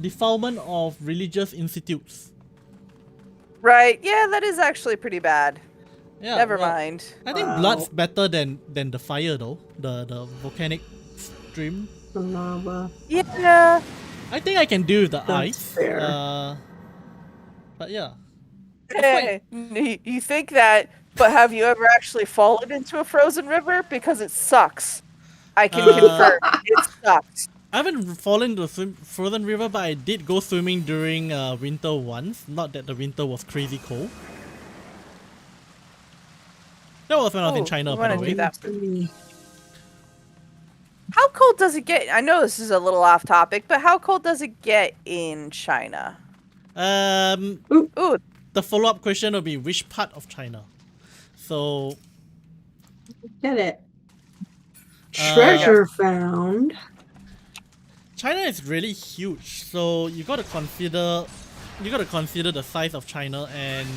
defilement of religious institutes. Right? Yeah, that is actually pretty bad. Yeah, Never well, mind. I think blood's better than the fire though. The volcanic stream. The lava. Yeah. I think I can do the That's ice. fair. But yeah. Hey, you think that, but have you ever actually fallen into a frozen river? Because it sucks. I can confirm. It sucks. I haven't fallen into a frozen river, but I did go swimming during winter once. Not that the winter was crazy cold. That was when I was in China, we by the wanna way. do that. How cold does it get? I know this is a little off topic, but how cold does it get in China? Ooh, The follow-up question will be which part of China? So Get it. Treasure found. China is really huge, so you gotta consider the size of China and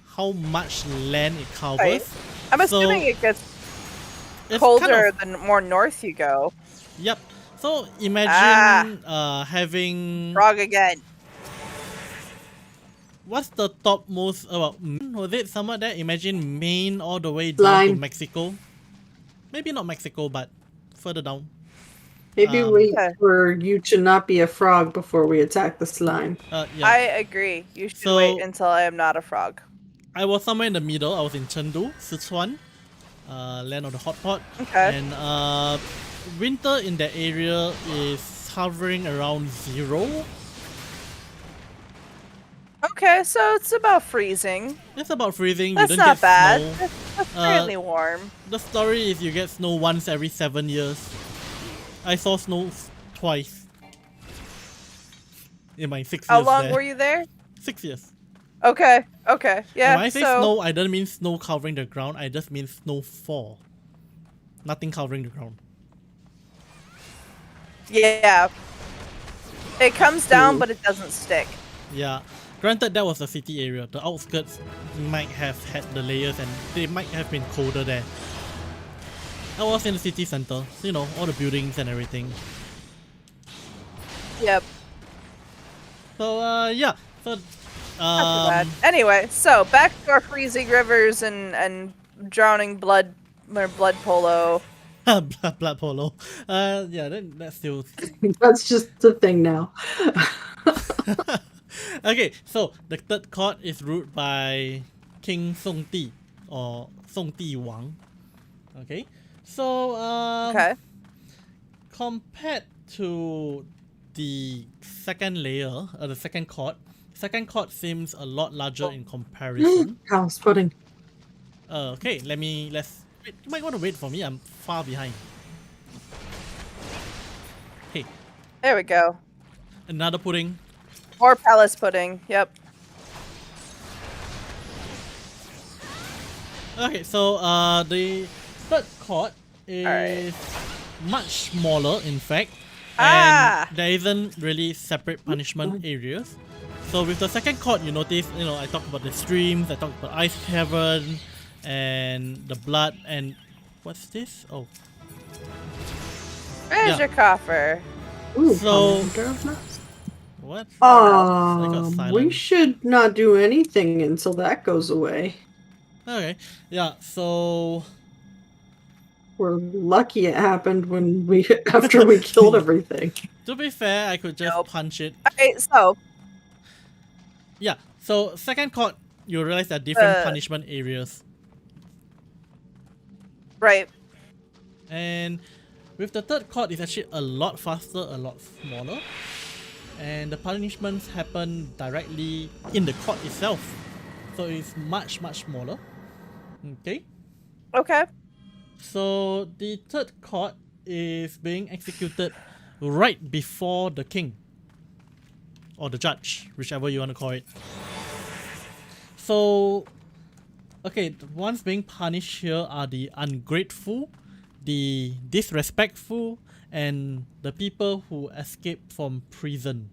how much land it covers. right. I'm assuming it gets It's colder the more north you go. Yep. So imagine having Frog again. what's the topmost was it somewhere there? Imagine Maine all the way down to Slime. Mexico. Maybe not Mexico, but further down. Maybe wait Okay. for you to not be a frog before we attack the slime. Yeah. I agree. You should So- wait until I am not a frog. I was somewhere in the middle. I was in Chengdu, Sichuan, land of the hot pot. Okay. And winter in that area is hovering around 0. Okay, so it's about freezing. It's about freezing. That's you don't not get bad. snow. That's fairly warm. The story is you get snow once every 7 years. I saw snow twice in my 6 years How long there. were you there? 6 years. Okay, okay, yeah. When I say so snow, I don't mean snow covering the ground. I just mean snowfall. Nothing covering the ground. yeah, it comes down, but it doesn't stick. Yeah. Granted, that was the city area. The outskirts might have had the layers and they might have been colder there. I was in the city center. So, you know, all the buildings and everything. Yep. So, yeah. So, Not too bad. Anyway, so back to our freezing rivers and drowning blood polo. blood polo. Yeah, that's still... That's just the thing now. Okay, so the third court is ruled by King Song Di or Song Di Wang. Okay, so Okay. compared to the second layer, the second court. Second court seems a lot larger in comparison. House pudding. Okay, let's wait. You might want to wait for me. I'm far behind. Hey, There we go. another pudding. More palace pudding. Yep. Okay, so the third court is Alright. much smaller, in fact, Ah! and there isn't really separate punishment areas. So with the second court, you notice, I talked about the streams, I talked about Ice Cavern, and the blood, and what's this? Oh, Treasure coffer. Ooh, So- pumpkin. what? I got We silent. should not do anything until that goes away. Okay, yeah. So We're lucky it happened when we after we killed everything. to be fair, I could just Nope. punch it. Okay, so Yeah. So second court, you realize there are different Uh. punishment areas. right. And with the third court, it's actually a lot faster, a lot smaller. And the punishments happen directly in the court itself. So it's much, much smaller. Okay. Okay. So the third court is being executed right before the king. Or the judge, whichever you want to call it. So, okay, the ones being punished here are the ungrateful, the disrespectful, and the people who escaped from prison.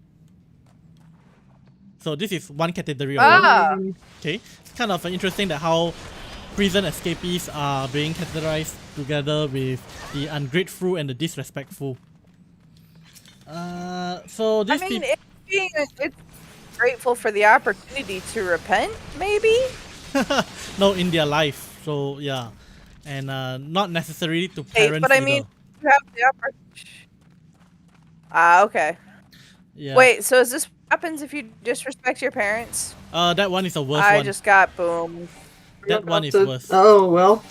So this is one category of them. Ah. Okay, it's kind of interesting that how prison escapees are being categorized together with the ungrateful and the disrespectful. So I these mean, people. it's grateful for the opportunity to repent, maybe? No, in their life. So yeah, and not necessarily to Hey, parents but I either. mean, you have the opportunity. Ah, okay. Yeah. Wait, so is this what happens if you disrespect your parents? That one is a worse I one. just got boomed. That one is So- worse. Oh well.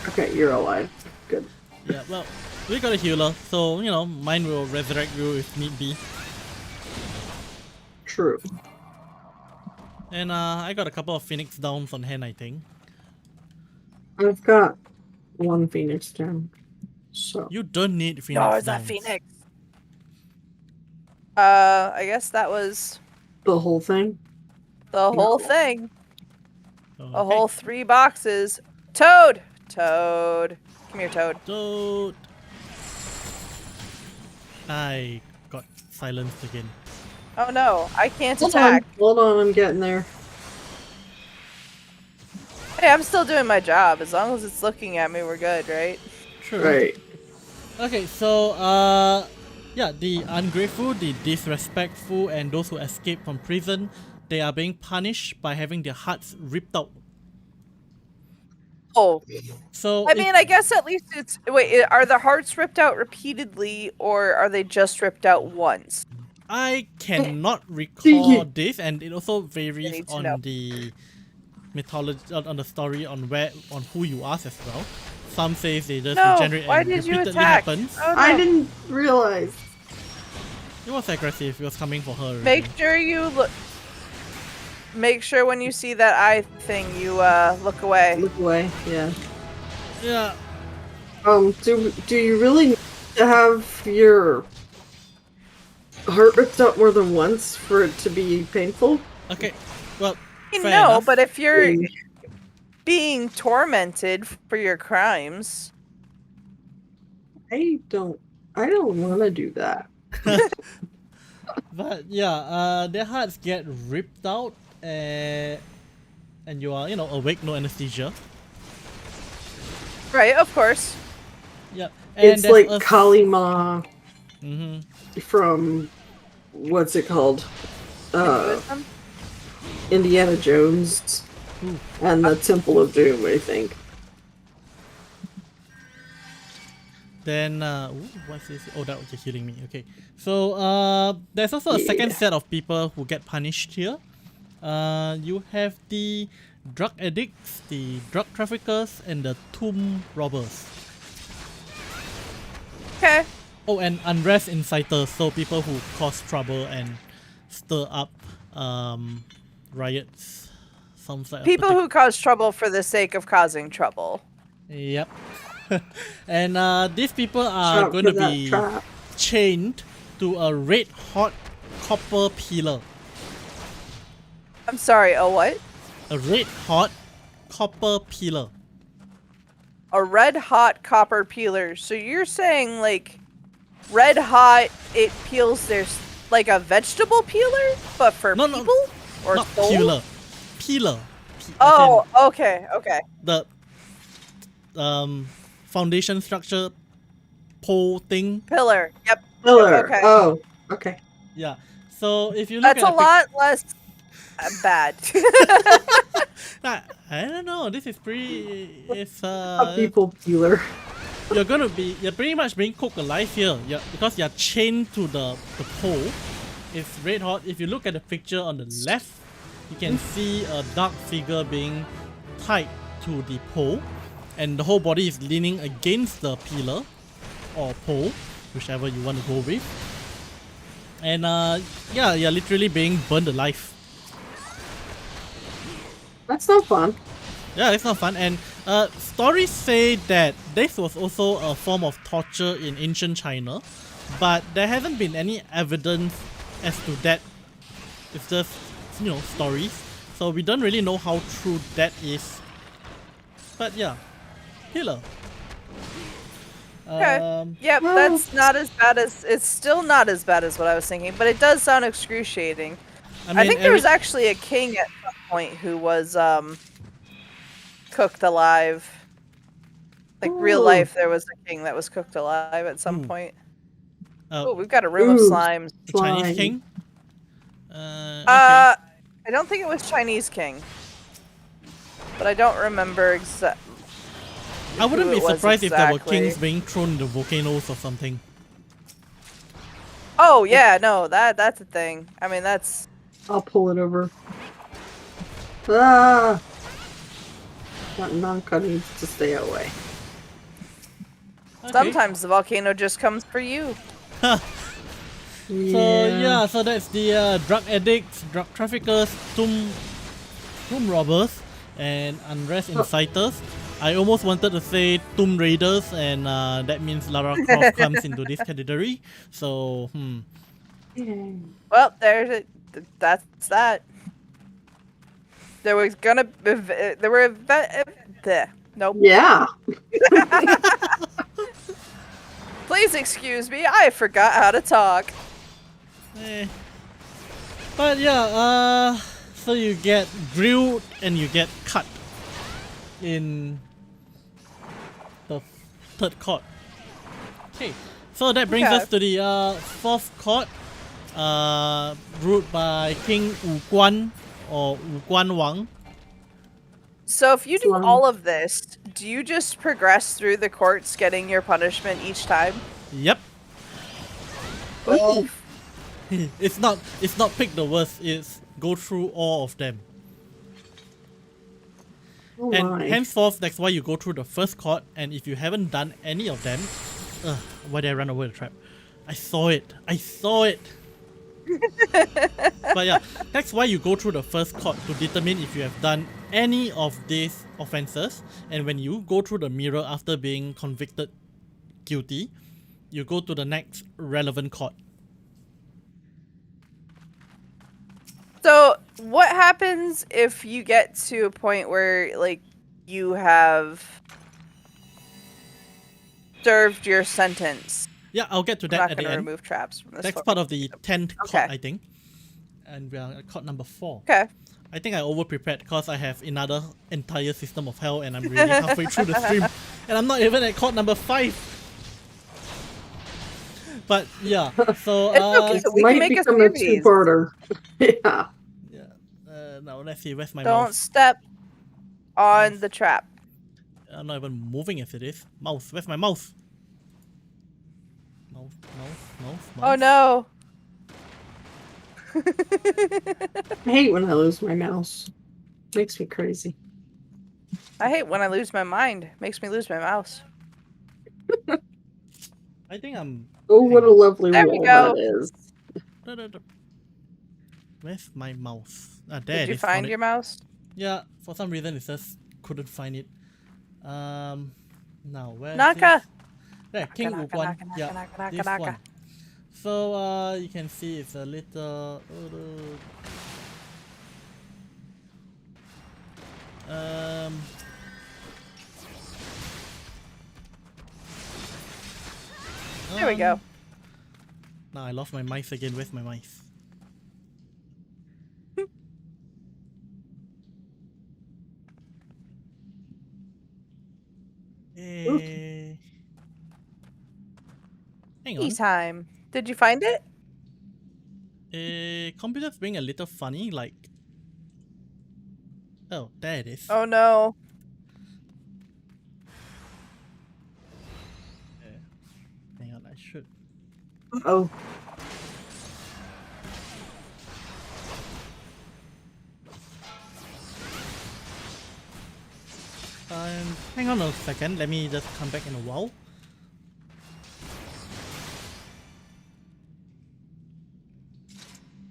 Okay, you're alive. Good. Yeah. Well, we got a healer, so mine will resurrect you if need be. True. And I got a couple of Phoenix Downs on hand, I think. I've got one Phoenix down. So You don't need Phoenix No, Downs. it's that Phoenix. I guess that was the whole thing. the whole No. thing. Okay. A whole 3 boxes. Toad! Toad. Come here, Toad. Don't. I got silenced again. Oh no, I can't Hold attack. on. Hold on, I'm getting there. Hey, I'm still doing my job. As long as it's looking at me, we're good, right? Sure. Right. Okay, so yeah, the ungrateful, the disrespectful, and those who escape from prison, they are being punished by having their hearts ripped out. Oh, So I mean, I guess at least it's... Wait, are the hearts ripped out repeatedly, or are they just ripped out once? I cannot recall this, and it also varies need to on know. the mythology, on the story, on who you ask as well. Some say they just No, regenerate why and did you repeatedly attack? happens. Oh, no. I didn't realize. It was aggressive. It was coming for her. already. Make sure you look... Make sure when you see that eye thing, you look away. Look away. Yeah. Yeah. Do you really need to have your heart ripped out more than once for it to be painful? Okay. Well. No, fair enough. but if you're Mm. being tormented for your crimes... I don't want to do that. But yeah, their hearts get ripped out, and you are, awake, no anesthesia. Right, of course. Yeah, and It's there's like a- Kali Ma Mhm. from what's it called? Hinduism? Indiana Jones Ooh. and the Temple of Doom, I think. Then, ooh, what's this? Oh, that was just healing me. Okay. So, there's also a second Yeah. set of people who get punished here. You have the drug addicts, the drug traffickers, and the tomb robbers. Okay. Oh, and unrest inciters, so people who cause trouble and stir up riots. Sounds like People who cause trouble for the sake of causing trouble. Yep. And these people are Shout going for to that be trap. chained to a red hot copper pillar. I'm sorry, a what? A red hot copper pillar. A red hot copper peeler. So you're saying like red hot it peels like a vegetable peeler, but for No, people? Or not souls? peeler. Peeler. Oh, okay. The foundation structure pole thing. Pillar. Yep. Pillar. okay. Oh, okay. Yeah. So if you look That's at a lot less bad. I don't know. This is pretty. It's A people peeler. you're pretty much being cooked alive here. Because you're chained to the pole. It's red hot. If you look at the picture on the left, you can see a dark figure being tied to the pole, and the whole body is leaning against the pillar or pole, whichever you want to go with. And yeah, you're literally being burned alive. That's not fun. Yeah, it's not fun. And stories say that this was also a form of torture in ancient China, but there hasn't been any evidence as to that. It's just, stories. So we don't really know how true that is. But yeah, pillar. Okay. Yep, that's not as bad as it's still not as bad as what I was thinking, but it does sound excruciating. I think there was actually a king at some point who was cooked alive. Like real life, there was a king that was cooked alive at some point. Oh, we've got a room of slimes. The Chinese king? Okay. I don't think it was Chinese king, but I don't remember exactly. I wouldn't be surprised if there were kings being thrown into volcanoes or something. Oh yeah, no, that's a thing. I mean, that's. I'll pull it over. Ah! That Nanka needs to stay away. Okay. Sometimes the volcano just comes for you. So that's the drug addicts, drug traffickers, tomb robbers, and unrest inciters. I almost wanted to say Tomb Raiders, and that means Lara Croft comes into this category. So, Well, that's that. There was gonna be, there were nope. Yeah. Please excuse me, I forgot how to talk. But yeah, so you get grilled and you get cut in the third court. Okay, so that brings us to the fourth court, ruled by King Wu Guan or Wu Guan Wang. So if you do all of this, do you just progress through the courts getting your punishment each time? Yep. Oh. It's not pick the worst, it's go through all of them. Oh And my. henceforth, that's why you go through the first court, and if you haven't done any of them, why did I run over the trap? I saw it. But yeah, that's why you go through the first court to determine if you have done any of these offenses. And when you go through the mirror after being convicted guilty, you go to the next relevant court. So what happens if you get to a point where like you have served your sentence? Yeah, I'll get to that I'm at not the going to end. remove traps from this. That's part of the 10th court, Okay. I think. And we are at court number 4. Okay. I think I over-prepared because I have another entire system of hell and I'm really halfway through the stream. And I'm not even at court number 5. But yeah, so It's okay, so we can might make a become a series. two-parter. Yeah. now let's see, where's my Don't mouse? step on the trap. I'm not even moving as it is. Mouse, where's my mouse? Mouse. Oh no. I hate when I lose my mouse. Makes me crazy. I hate when I lose my mind. Makes me lose my mouse. I I think I'm. Oh, what a lovely There we wall go. that is. Where's my mouse? Ah, there Did it you is. Found find it. your mouse? Yeah, for some reason it just couldn't find it. Now where is Naka. this? There, King Naka, Wuguan. naka, naka, Yeah, naka, naka, this naka. one. So you can see it's a little. Um. There we go. Now I lost my mice again. Where's my mice? Eh. Hang on. Tea time. Did you find it? Computer's being a little funny, like. Oh, there it is. Oh no. Hang on, I should. Oh, Hang on a second. Let me just come back in a while.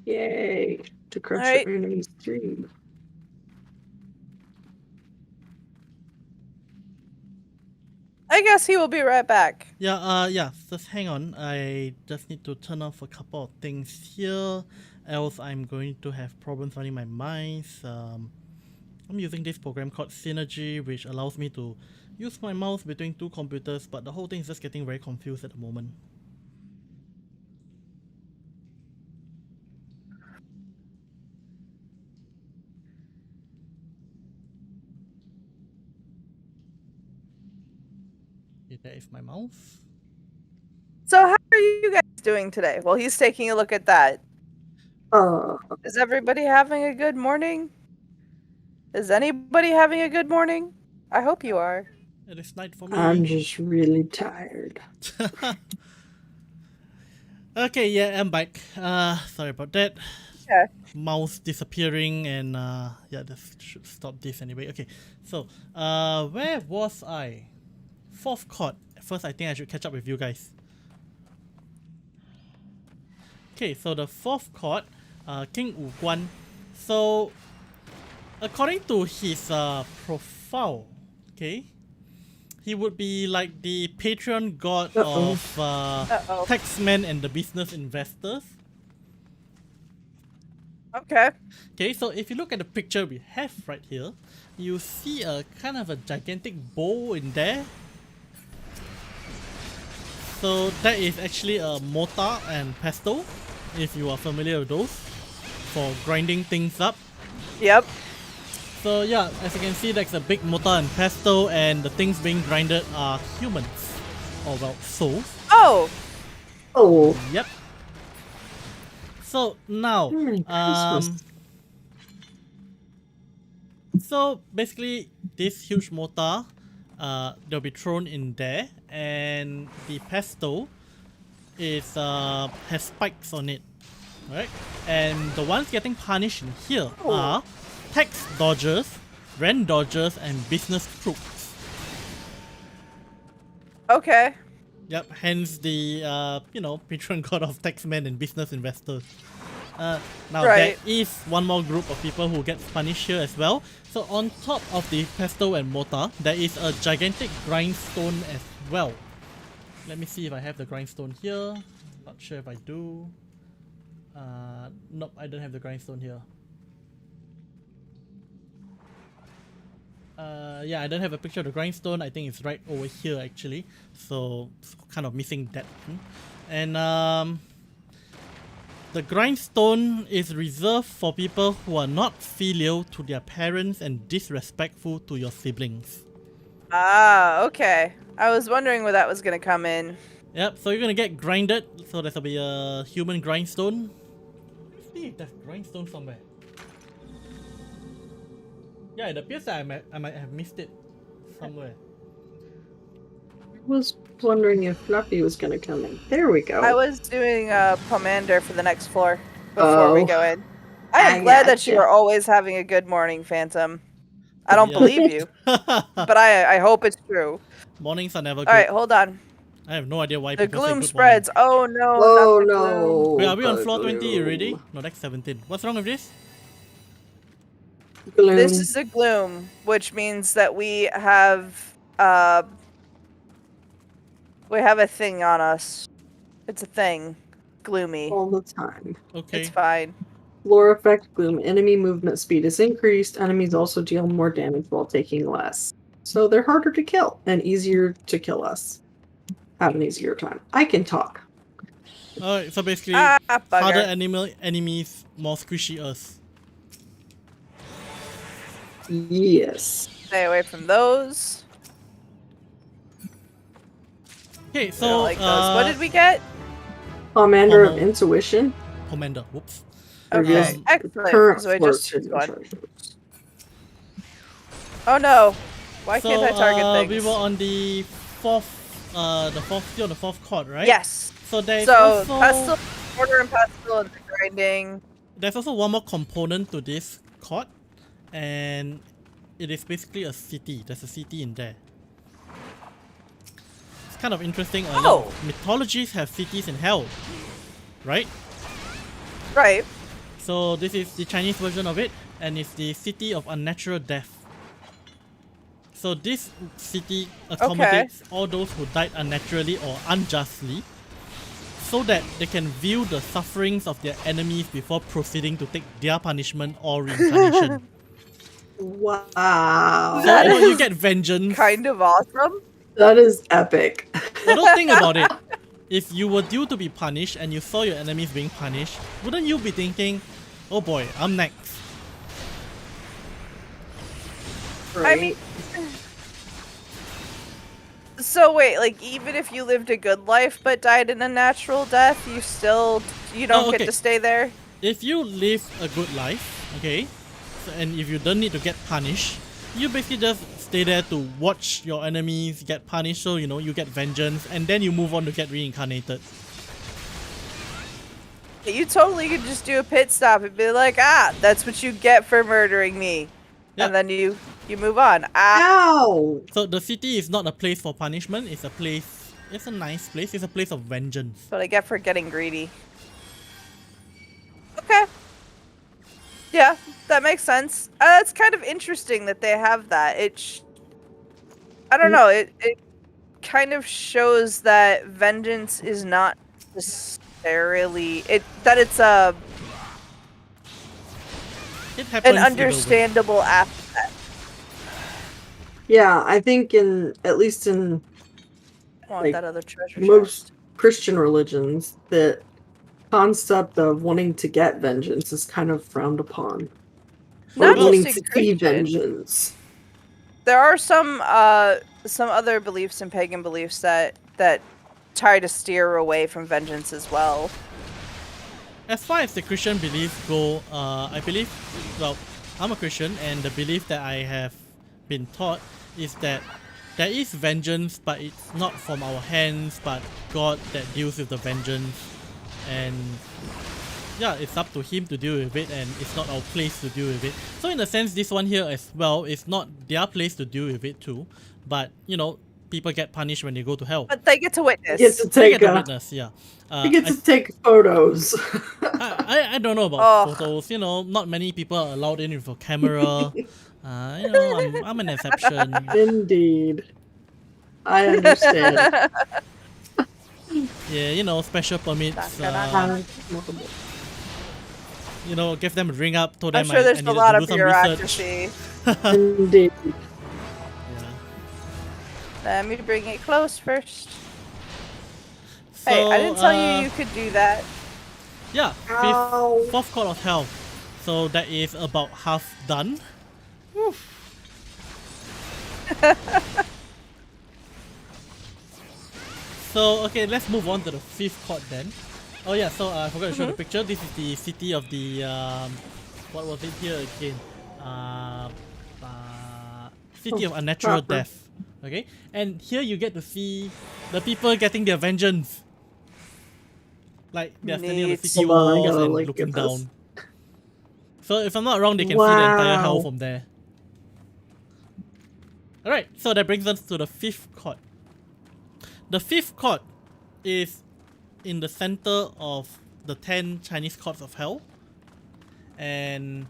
yay. To crush Alright. your enemy's dream. I guess he will be right back. Yeah, just hang on. I just need to turn off a couple of things here, else I'm going to have problems running my mice. I'm using this program called Synergy, which allows me to use my mouse between two computers, but the whole thing is just getting very confused at the moment. Okay, there is my mouse. So how are you guys doing today? Well, he's taking a look at that. Is everybody having a good morning? Is anybody having a good morning? I hope you are. It is night for me. I'm just really tired. Okay, yeah, I'm back. Sorry about that. Okay. Mouse disappearing and yeah, this should stop this anyway. Okay, so where was I? Fourth court. First, I think I should catch up with you guys. Okay, so the fourth court, King Wuguan. So according to his profile, okay, he would be like the patron god of taxmen and the business investors. Okay. Okay, so if you look at the picture we have right here, you see a kind of a gigantic bowl in there. So that is actually a mortar and pestle, if you are familiar with those, for grinding things up. Yep. So yeah, as you can see, that's a big mortar and pestle, and the things being grinded are humans, or well, souls. Oh. Oh, Yep. So now, Merry Christmas. so basically, this huge mortar, they'll be thrown in there, and the pestle is has spikes on it, right? And the ones getting punished in here are tax dodgers, rent dodgers, and business crooks. Okay. Yep, hence the you know, patron god of taxmen and business investors. Now Right. there is one more group of people who get punished here as well. So on top of the pestle and mortar, there is a gigantic grindstone as well. Let me see if I have the grindstone here. Not sure if I do. Nope, I don't have the grindstone here. Yeah, I don't have a picture of the grindstone. I think it's right over here actually. So it's kind of missing that. And the grindstone is reserved for people who are not filial to their parents and disrespectful to your siblings. Ah, okay. I was wondering where that was gonna come in. Yep, so you're gonna get grinded. So there'll be a human grindstone. Let's see if there's grindstone somewhere. Yeah, it appears that I might have missed it somewhere. I was wondering if Fluffy was going to come in. There we go. I was doing a pomander for the next floor before we Oh. go in. I am I glad that you gotcha. are always having a good morning, Phantom. I don't Yeah. believe you, but I hope it's true. Mornings are never good. All right, hold on. I have no idea why The people say gloom good spreads. Oh no. Oh not the gloom. no! Wait, are we on the floor 20 already? gloom. No, that's 17. What's wrong with this? Gloom. This is the gloom, which means that we have a thing on us. It's a thing. Gloomy. all the time. Okay. It's fine. Floor effect gloom. Enemy movement speed is increased. Enemies also deal more damage while taking less. So they're harder to kill and easier to kill us. Have an easier time. I can talk. Alright, so basically, Bugger. harder enemies, more squishy us. Yes. Stay away from those. Okay, I so don't like those. What did we get? Commander of Pommel. Intuition. Commander, whoops. Okay, Um, excellent. Current So I floor just choose hidden one. treasures. Oh no! Why can't I target things? we were on the fourth court, right? Yes. So there's So also pestle, mortar, and pestle, and the grinding. there's also one more component to this court, and it is basically a city. There's a city in there. It's kind of interesting. A lot Oh. of mythologies have cities in hell, right? Right. So this is the Chinese version of it, and it's the city of unnatural death. So this city accommodates all those who died unnaturally or unjustly, so that they can view the sufferings of their enemies before proceeding to take their punishment or reincarnation. Wow. So you know, you get vengeance. Kind of awesome. That is epic. Although think about it, if you were due to be punished and you saw your enemies being punished, wouldn't you be thinking, oh boy, I'm next? Right? I mean, so wait, like even if you lived a good life but died in a natural death, you don't okay. get to stay there. If you live a good life, okay, so, and if you don't need to get punished, you basically just stay there to watch your enemies get punished, so you know you get vengeance, and then you move on to get reincarnated. You totally could just do a pit stop and be like, that's what you get for murdering me, Yeah. and then you move on. Ow! So the city is not a place for punishment, it's a place, it's a nice place, it's a place of vengeance. That's what I get for getting greedy. Okay. Yeah, that makes sense. It's kind of interesting that they have that. I don't know. It kind of shows that vengeance is not necessarily that it's It happens an either way. understandable aspect. Yeah, I think at least in I want Like, that other treasure most chest. Christian religions, the concept of wanting to get vengeance is kind of frowned upon. Not or wanting just to in see Christian. vengeance. There are some other beliefs and pagan beliefs that try to steer away from vengeance as well. As far as the Christian beliefs go, I believe, well, I'm a Christian, and the belief that I have been taught is that there is vengeance, but it's not from our hands, but God that deals with the vengeance. And yeah, it's up to Him to deal with it, and it's not our place to deal with it. So in a sense, this one here as well, it's not their place to deal with it too. But, you know, people get punished when they go to hell. But they get to witness. You get to They take get to witness, yeah. you get to take photos. I don't know about Oh. photos. You know, not many people are allowed in with a camera. You know, I'm an exception. Indeed. I understand. Yeah, you know, special permits. You know, give them a ring up, told I'm them sure I there's needed a lot to of do some research. bureaucracy. Indeed. Yeah. Let me bring it close first. So, Hey, I didn't tell you could do that. Yeah, Ow. fourth court of hell. So that is about half done. Whew. So okay, let's move on to the fifth court then. Oh yeah, so I forgot to show the picture. This is the city of the what was it here again? City of unnatural proper. death. Okay, and here you get to see the people getting their vengeance. Like they're standing on the Neat. city Hold on, I walls gotta, and like, looking get this. down. So if I'm not wrong, they can see the entire hell Wow. from there. Alright, so that brings us to the fifth court. The 5th court is in the center of the 10 Chinese courts of hell, and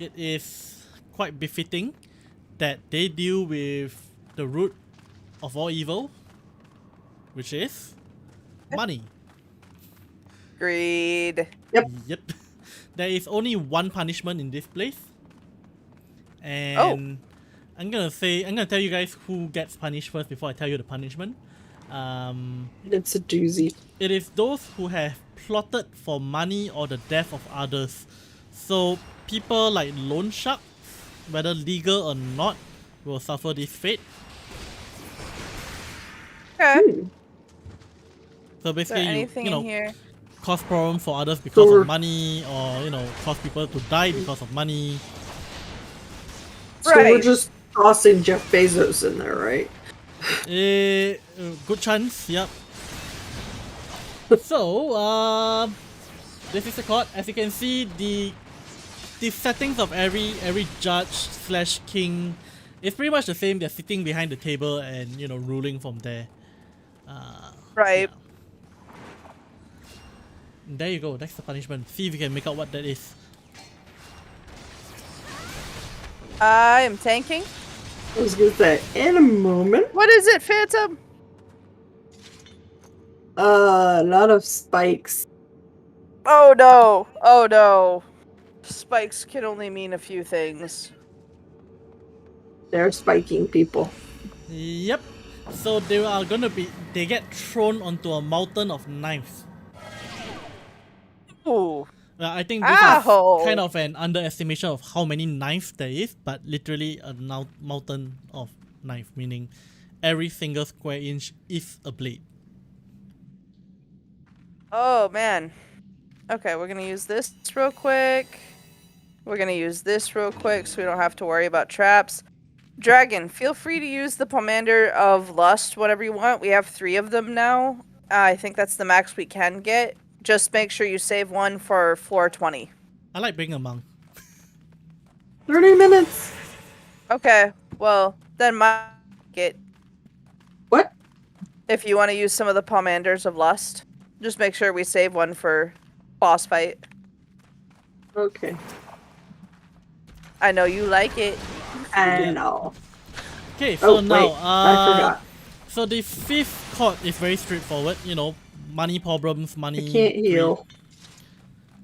it is quite befitting that they deal with the root of all evil, which is money. Agreed. Yep. There is only one punishment in this place, and I'm gonna tell you guys who gets punished first before I tell you the punishment. It's a doozy. It is those who have plotted for money or the death of others. So people like loan sharks, whether legal or not, will suffer this fate. Okay. So Is there basically, anything in here? cause problems for others because Sure. of money, or cause people to die because of money. So we're Right. just tossing Jeff Bezos in there, right? Good chance, yep. So, this is the court. As you can see, the settings of every judge slash king is pretty much the same. They're sitting behind the table and ruling from there. Right. Yeah. There you go. That's the punishment. See if you can make out what that is. I am tanking. I was gonna say, in a moment. What is it, Phantom? A lot of spikes. Oh no. Oh no. Spikes can only mean a few things. They're spiking people. Yep. So they get thrown onto a mountain of knives. Ooh. I think this Ow. is kind of an underestimation of how many knives there is, but literally a mountain of knife, meaning every single square inch is a blade. Oh man. Okay, we're gonna use this real quick. We're gonna use this real quick so we don't have to worry about traps. Dragon, feel free to use the Pomander of Lust, whatever you want. We have 3 of them now. I think that's the max we can get. Just make sure you save one for floor 20. I like being a monk. 30 minutes. Okay, well, then get What? if you want to use some of the Pomanders of Lust. Just make sure we save one for boss fight. Okay. I know you like it. I know. Okay, so Oh, now, wait. I forgot. So the 5th court is very straightforward. Money problems, money. I can't heal. greed,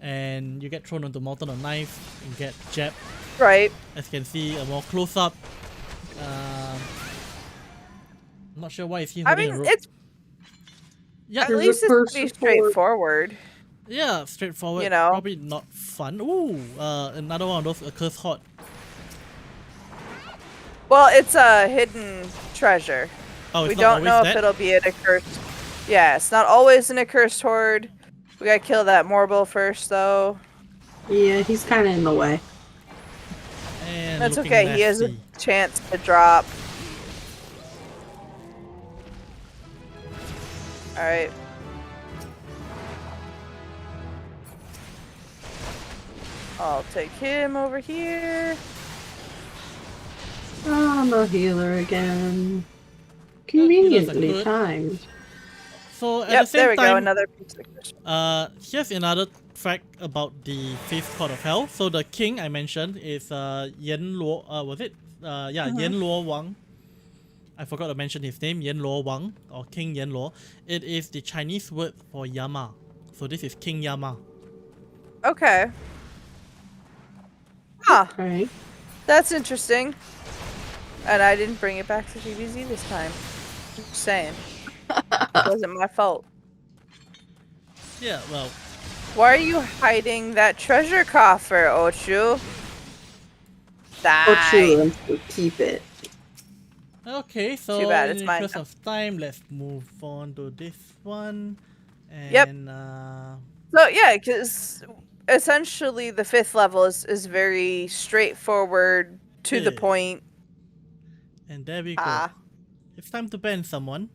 and you get thrown onto mountain of knife. You get jabbed. Right. As you can see, a more close up. I'm not sure why is he I holding a mean, rope. it's Yeah, at There's a least it's first pretty support. straightforward. yeah, straightforward. You know. Probably not fun. Ooh, another one of those accursed horde. Well, it's a hidden treasure. Oh, We it's don't know not if always that. it'll be an accursed. Yeah, it's not always an accursed horde. We gotta kill that Morble first, though. Yeah, he's kind of in the way. And That's looking okay. He has a nasty. chance to drop. All right. I'll take him over here. I'm a healer again. healers are Conveniently good. timed. So at Yep, the same there we time, go. Another piece of crystal. here's another fact about the 5th court of hell. So the king I mentioned is Yan Luo. Was it? Yan Luo Wang. I forgot to mention his name, Yan Luo Wang, or King Yan Luo. It is the Chinese word for Yama. So this is King Yama. Okay. Huh. Right. That's interesting. And I didn't bring it back to GBZ this time. Just saying. It wasn't my fault. Yeah, well, Why are you hiding that treasure coffer, Ochu? Die. Ochu, let's keep it. okay, so Too bad, in it's the mine interest now. of time, let's move on to this one. And, Yep. So yeah, because essentially the 5th level is very straightforward, to the Yeah. point. And there we go. Ah. It's time to ban someone.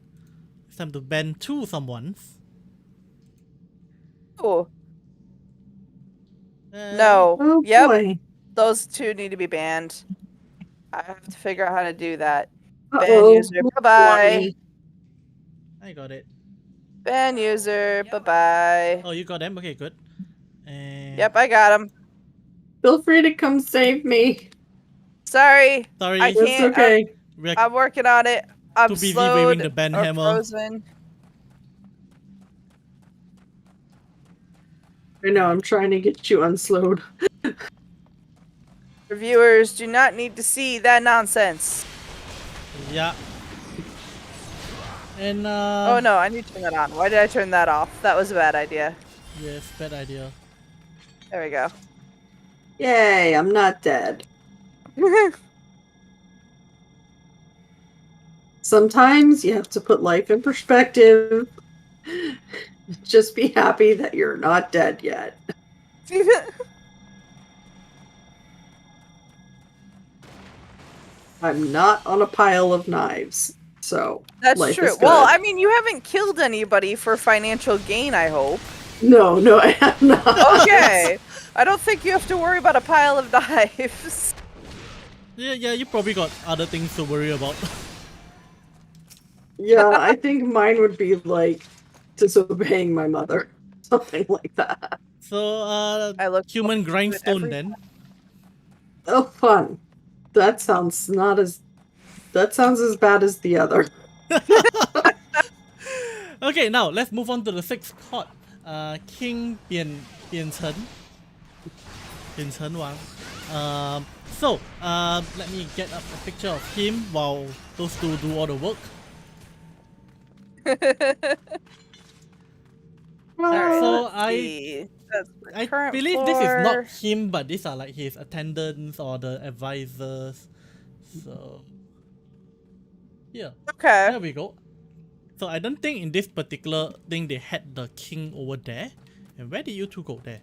It's time to ban 2 someones. Oh, Uh, no. Oh Yep, boy. those 2 need to be banned. I have to figure out how to do that. Ban Uh-oh. user. Bye-bye. I got it. Ban user. Bye-bye. Oh, you got them? Okay, good. And Yep, I got him. Feel free to come save me. Sorry. sorry, I It's can't. okay. we're I'm working on it. I'm too busy slowed waving the ban or hammer. frozen. I know, I'm trying to get you unslowed. Reviewers do not need to see that nonsense. Yeah. And Oh no, I need to turn that on. Why did I turn that off? That was a bad idea. yes, bad idea. There we go. Yay, I'm not dead. Sometimes you have to put life in perspective. Just be happy that you're not dead yet. I'm not on a pile of knives, so That's life true. is good. Well, I mean, you haven't killed anybody for financial gain, I hope. No, I have not. Okay. I don't think you have to worry about a pile of knives. Yeah, you probably got other things to worry about. Yeah, I think mine would be like disobeying my mother. Something like that. So, I look human forward to it grindstone every then. Oh, fun. That sounds as bad as the other. Okay, now let's move on to the sixth court. King Bian Chen Wang. So, let me get up a picture of him while those two do all the work. Alright, So let's I see. That's the I current believe this is not floor. him, but these are like his attendants or the advisors. So, yeah, Okay. there we go. So I don't think in this particular thing they had the king over there. And where did you two go there?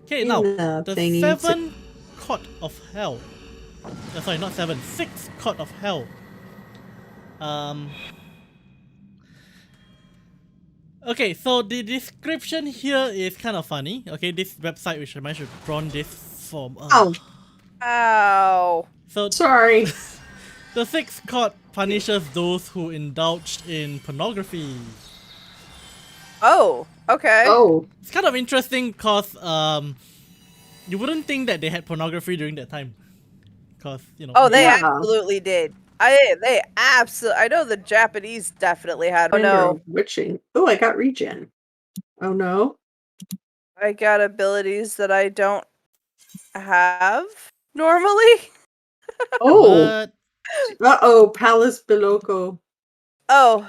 Okay, now the thingy. seven court of hell. Sorry, not seven, six court of hell. Okay, so the description here is kind of funny. Okay, this website which I managed to draw this from. Ow. Ow. So Sorry. the sixth court punishes those who indulged in pornography. Oh, okay. Oh, It's kind of interesting because you wouldn't think that they had pornography during that time, because you know. Oh, they Yeah. absolutely did. They absolutely. I know the Japanese definitely had. Oh Vendor no, of witching. Oh, I got regen. Oh no. I got abilities that I don't have normally. Oh. But Uh-oh, Palace Biloco. Oh,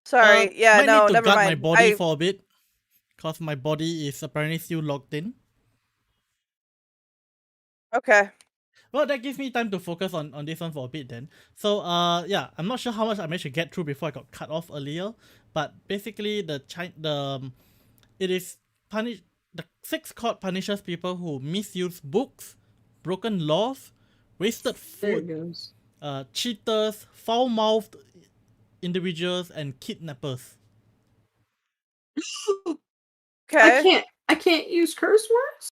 sorry. Yeah, might no, need to never guard mind. my body for a bit, because my body is apparently still locked in. Okay. Well, that gives me time to focus on this one for a bit then. So, yeah, I'm not sure how much I managed to get through before I got cut off earlier, but basically the sixth court punishes people who misuse books, broken laws, wasted There it food, goes. cheaters, foul-mouthed individuals, and kidnappers. Okay. I can't use curse words?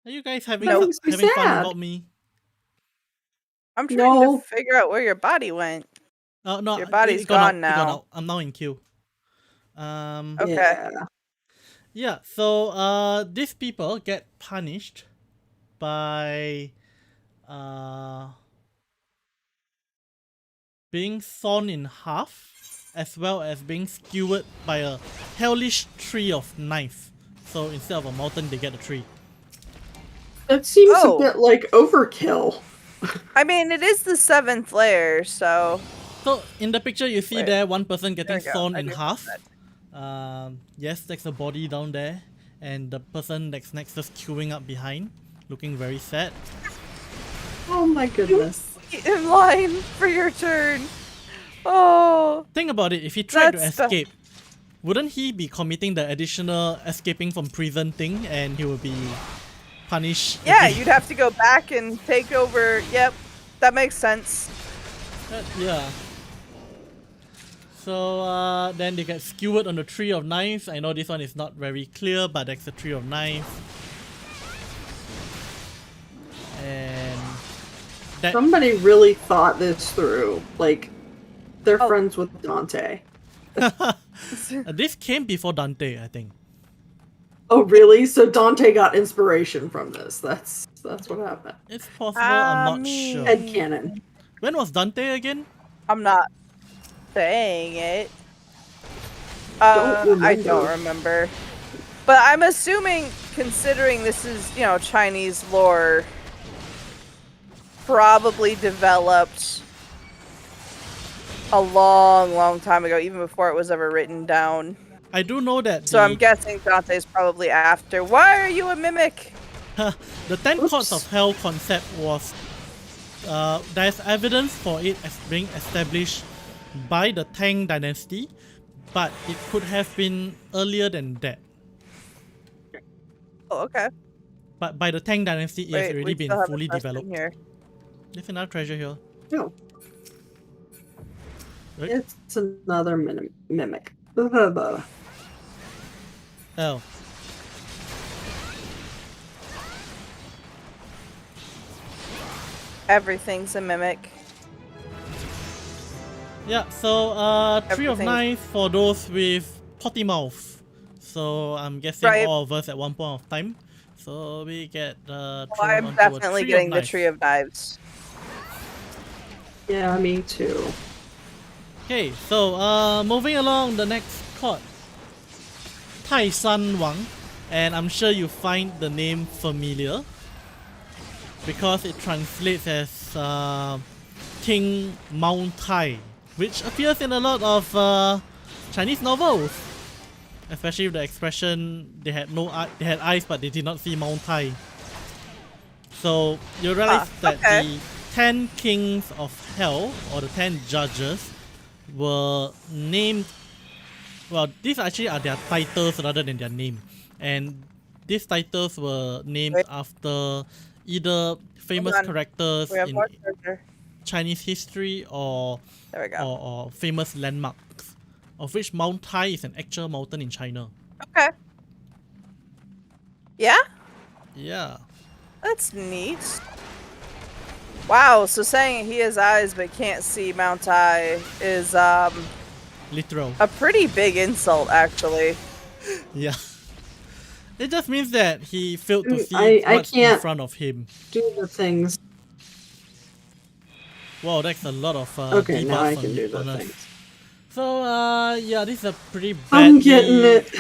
Are you guys having That makes me having fun sad. without me? I'm trying No. to figure out where your body went. No, Your body's it got gone out, it got now. out. I'm now in queue. Okay. Yeah. Yeah, so these people get punished by being sawn in half, as well as being skewered by a hellish tree of knife. So instead of a mountain, they get a tree. That seems Oh. a bit like overkill. I mean, it is the 7th layer, so. So in the picture you see Wait. there, one person There getting we go. sawn I in do half. see Yes, there's a body down there, and the person that's next is queuing up behind, looking very sad. Oh my goodness. In line for your turn. Oh. Think about it, if he tried to That's the- escape, wouldn't he be committing the additional escaping from prison thing, and he would be punished? Yeah, again? you'd have to go back and take over. Yep, that makes sense. Yeah. So then they get skewered on the tree of knives. I know this one is not very clear, but that's the tree of knives. And that Somebody really thought this through. Like, They're Oh. friends with Dante. This came before Dante, I think. Oh, really? So Dante got inspiration from this. That's what happened. It's possible, I'm not mean, sure. Headcanon. When was Dante again? I'm not saying it. Don't I don't remember. remember. But I'm assuming, considering this is, you know, Chinese lore, probably developed a long, long time ago, even before it was ever written down. I do know that So I'm guessing Dante's probably after. Why are you a mimic? the 10 Courts of Oops. Hell concept was there's evidence for it as being established by the Tang dynasty, but it could have been earlier than that. Oh, okay. But by the Tang dynasty, it has Wait, already we been still have a fully question developed. here. There's another treasure here. No, Right? it's another mimic. Blah. Oh. Everything's a mimic. Yeah, so Tree of Everything- Knives for those with potty mouth. So I'm guessing Right. all of us at one point of time. So we get Well, thrown I'm onto definitely a tree getting of the knives. Tree of Knives. Yeah, me too. Okay, so moving along the next court. Tai San Wang, and I'm sure you find the name familiar because it translates as King Mount Tai, which appears in a lot of Chinese novels, especially with the expression they had they had eyes but they did not see Mount Tai. So you realize that okay. the 10 kings of hell, or the 10 judges, were named. Well, these actually are their titles rather than their name, and these titles were named Wait. after either famous on. characters We have in more treasure. Chinese history or There we go. or famous landmarks, of which Mount Tai is an actual mountain in China. Okay. Yeah? Yeah. That's neat. Wow, so saying he has eyes but can't see Mount Tai is Literal. a pretty big insult, actually. Yeah. It just means that he failed to see I what's in can't- front of him. Do the things. Wow, that's a lot of Okay, now I debuffs can do the on us. things. So yeah, this is a pretty I'm getting badly it.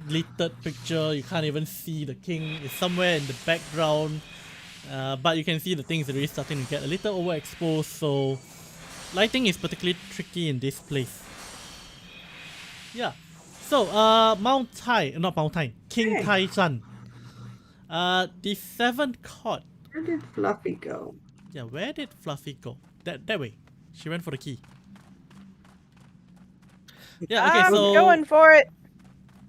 glittered picture. You can't even see the king. It's somewhere in the background. But you can see the things really starting to get a little overexposed, so lighting is particularly tricky in this place. Yeah. So Mount Tai, not Mount Tai, King Hey. Tai San. The 7th court. Where did Fluffy go? Yeah, where did Fluffy go? That way. She went for the key. Yeah, okay, I'm so going for it.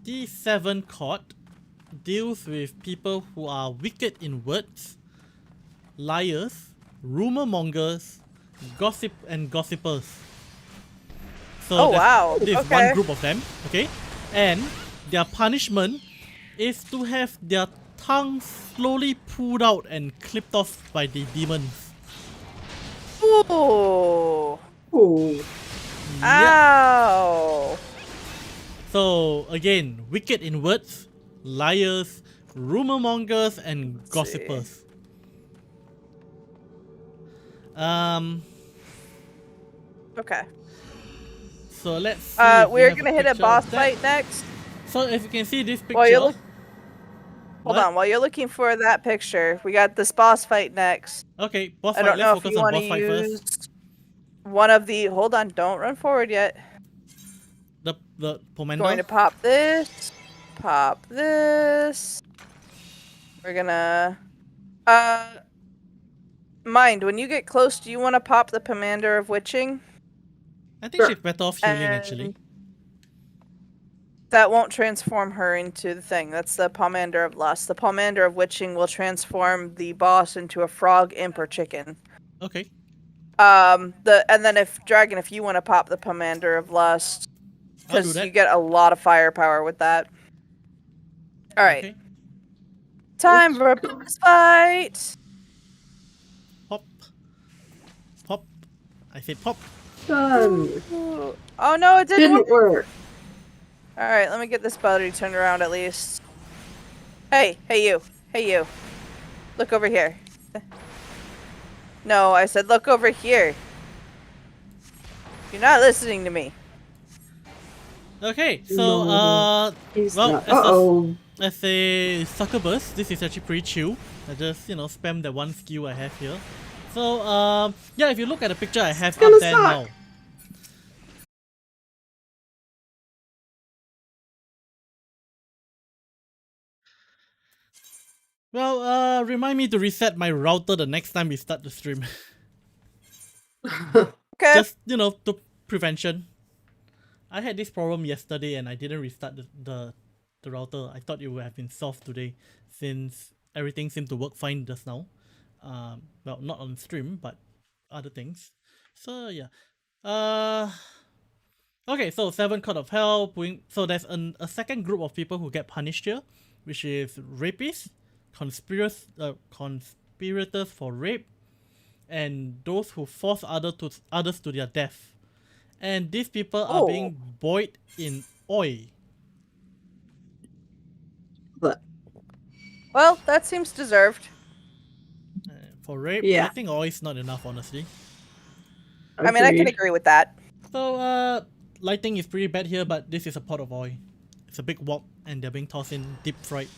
the 7th court deals with people who are wicked in words, liars, rumor mongers, gossip and gossipers. So Oh, wow. This is Okay. one group of them, okay? And their punishment is to have their tongues slowly pulled out and clipped off by the demons. Ooh. Oh, Ow. So again, wicked in words, liars, rumor mongers, and see. gossipers. Okay. So let's see. If we We're have gonna hit a picture boss of that. fight next. So if you can see this picture. While you're hold What? on, while you're looking for that picture, we got this boss fight next. Okay, boss I fight. don't know Let's if focus you on want to boss fight use first. one of the. Hold on, don't run forward yet. The Pomander. Going to pop this. Pop this. We're gonna. Mind, when you get close, do you want to pop the Commander of Witching? I think Sure. she's better off healing actually. And that won't transform her into the thing. That's the Pomander of Lust. The Pomander of Witching will transform the boss into a frog, imp, or chicken. Okay. And then if you want to pop the Pomander of Lust, I'll do because that. you get a lot of firepower with that. All right, Okay. time for a boss fight. Pop. Pop. I said pop. Done. Ooh. Oh no, it didn't work. Didn't work. Alright, let me get this battery turned around at least. Hey you. Hey you. Look over here. No, I said look over here. You're not listening to me. Okay, so No, he's well, not. Uh-oh. as a succubus, this is actually pretty chill. I just spam that one skill I have here. So yeah, if you look at the picture I have gonna up there suck. now. Well, remind me to reset my router the next time we start the stream. Okay. Just to prevention. I had this problem yesterday and I didn't restart the router. I thought it would have been solved today since everything seemed to work fine just now. Well, not on stream, but other things. So yeah. Okay, so 7 Court of Hell. So there's a second group of people who get punished here, which is rapists, conspirators for rape, and those who force others to their death. And these people are being boiled in oil. But Well, that seems deserved. For rape, Yeah. I think oil is not enough, honestly. I mean, I can agreed. agree with that. So, lighting is pretty bad here, but this is a pot of oil. It's a big wok, and they're being tossed in deep fried.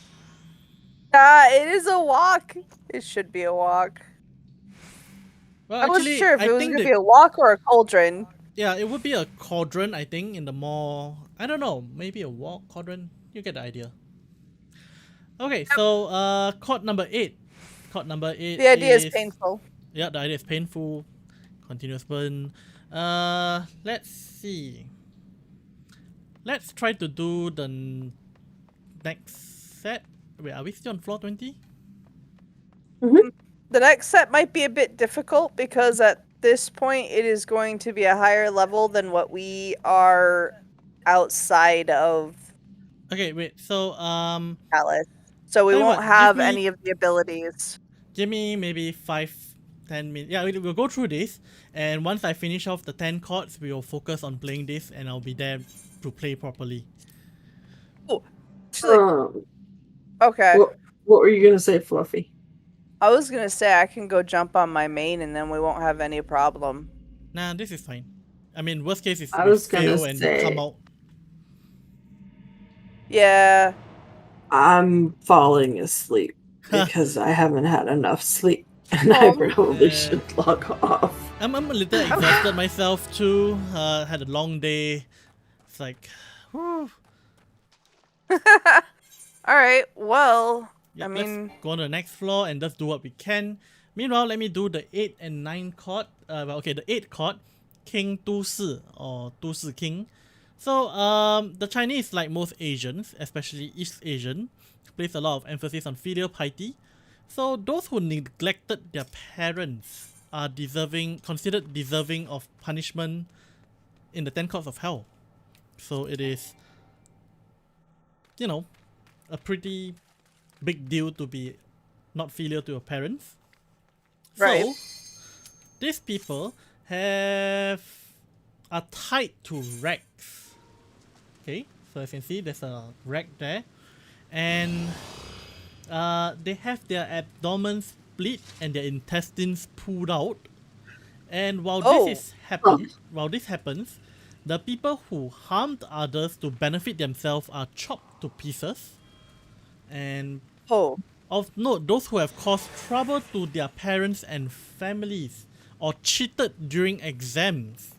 It is a wok. It should be a wok. Well, I wasn't actually, sure if I it was think going to that- be a wok or a cauldron. Yeah, it would be a cauldron, I think, in the more... I don't know, maybe a wok, cauldron. You get the idea. Okay, so, court number 8. Court number 8 The idea is painful. Yeah, the idea is painful. Continuous burn. Let's see. Let's try to do the next set. Wait, are we still on floor 20? The next set might be a bit difficult because at this point it is going to be a higher level than what we are outside of Okay, wait. So, Palace. So we Tell you won't what, have give me- any of the abilities. give me maybe 5-10 minutes. Yeah, we'll go through this, and once I finish off the 10 chords, we will focus on playing this, and I'll be there to play properly. Actually, okay. What were you gonna say, Fluffy? I was gonna say I can go jump on my main and then we won't have any problem. Nah, this is fine. I mean, worst case is I we was gonna fail and say- come out. Yeah. I'm falling asleep because I haven't had enough sleep, and I probably should log off. I'm a little exhausted myself too. Had a long day. It's like, whew. Alright, well, Yeah, I mean, let's go on to the next floor and just do what we can. Meanwhile, let me do the 8 and 9 chord. Well, okay, the 8 chord, King Du Si or Du Si King. So, the Chinese, like most Asians, especially East Asian, place a lot of emphasis on filial piety. So, those who neglected their parents are considered deserving of punishment in the 10 courts of hell. So, it is, a pretty big deal to be not filial to your parents. Right. So, these people are tied to racks. Okay, so as you can see, there's a rack there, and they have their abdomen split and their intestines pulled out. And while this happens, the people who harmed others to benefit themselves are chopped to pieces. And of note, those who have caused trouble to their parents and families or cheated during exams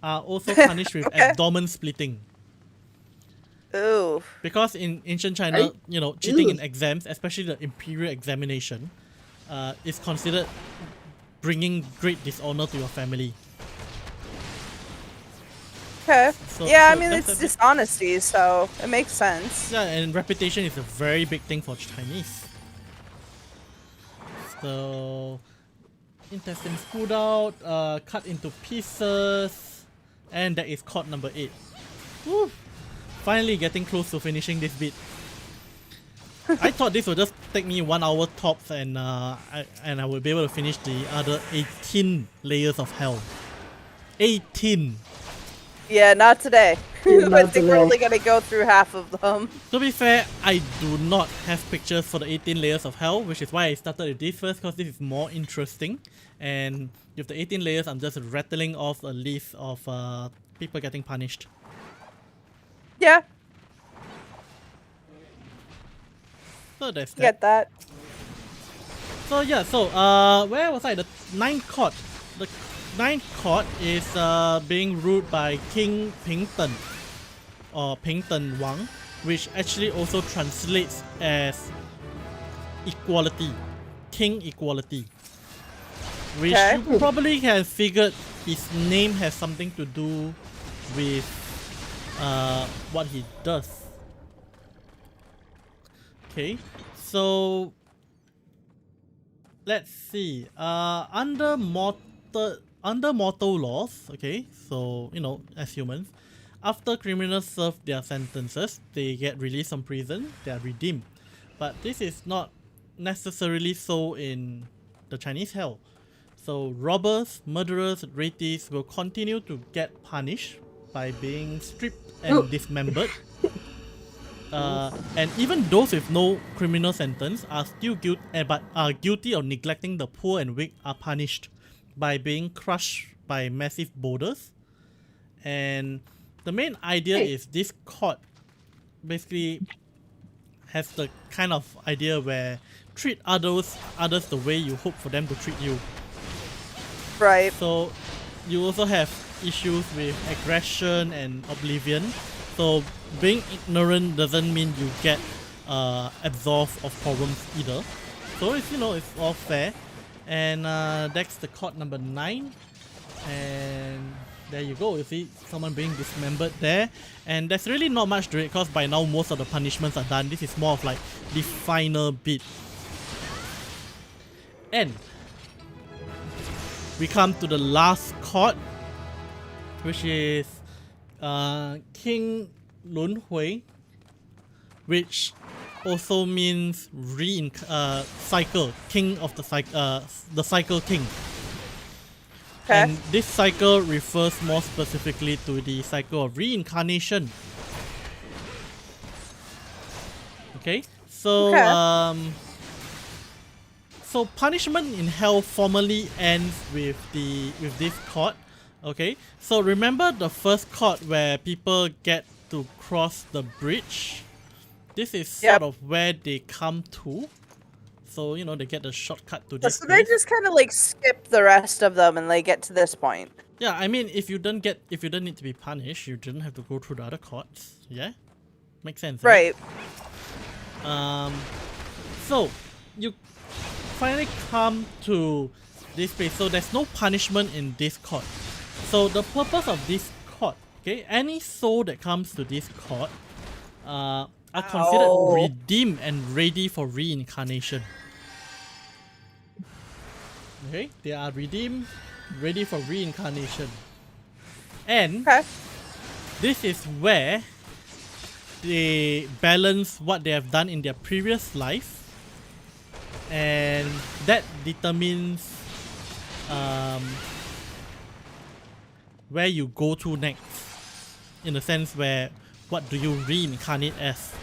are also punished with abdomen splitting. ooh. Because in ancient China, cheating in exams, especially the imperial examination, is considered bringing great dishonor to your family. Okay. So- Yeah, I so mean, that's it's a bit- dishonesty, so it makes sense. Yeah, and reputation is a very big thing for Chinese. So, intestines pulled out, cut into pieces, and that is chord number 8. Woo! Finally getting close to finishing this bit. I thought this would just take me 1 hour tops, and I would be able to finish the other 18 layers of hell. 18. Yeah, not today. Yeah, I not think we're today. only gonna go through half of them. To be fair, I do not have pictures for the 18 layers of hell, which is why I started with this first, because this is more interesting. And with the 18 layers, I'm just rattling off a list of people getting punished. Yeah, So that's that. get that. So yeah, where was I? The ninth court. The ninth court is being ruled by King Pington, or Pington Wang, which actually also translates as equality, King Equality. Which Okay. you probably have figured his name has something to do with what he does. Okay, so let's see. Under mortal laws, okay, so you know, as humans, after criminals serve their sentences, they get released from prison, they are redeemed. But this is not necessarily so in the Chinese hell. So robbers, murderers, rapists will continue to get punished by being stripped and dismembered. And even those with no criminal sentence are still guilty of neglecting the poor and weak are punished by being crushed by massive boulders. And the main idea is this court basically has the kind of idea where treat others the way you hope for them to treat you. Right. So you also have issues with aggression and oblivion. So being ignorant doesn't mean you get absolved of problems either. So it's, you know, it's all fair. And that's the court number 9. And there you go, you see someone being dismembered there. And there's really not much to it because by now most of the punishments are done. This is more of like the final bit. And we come to the last court, which is King Lun Hui, which also means cycle, king of the cycle king. Okay. And this cycle refers more specifically to the cycle of reincarnation. Okay, so Okay. So punishment in hell formally ends with this court. Okay, so remember the first court where people get to cross the bridge? This is sort of where they come to. So, you know, they get the shortcut to this So they place. just kind of like skip the rest of them and they get to this point. Yeah, I mean, if you don't need to be punished, you didn't have to go through the other courts. Yeah, makes sense. Right. So you finally come to this place. So there's no punishment in this court. So the purpose of this court, okay, any soul that comes to this court are considered redeemed and ready for reincarnation. Okay, they are redeemed, ready for reincarnation. And this is where they balance what they have done in their previous life, and that determines where you go to next, in the sense where what do you reincarnate as.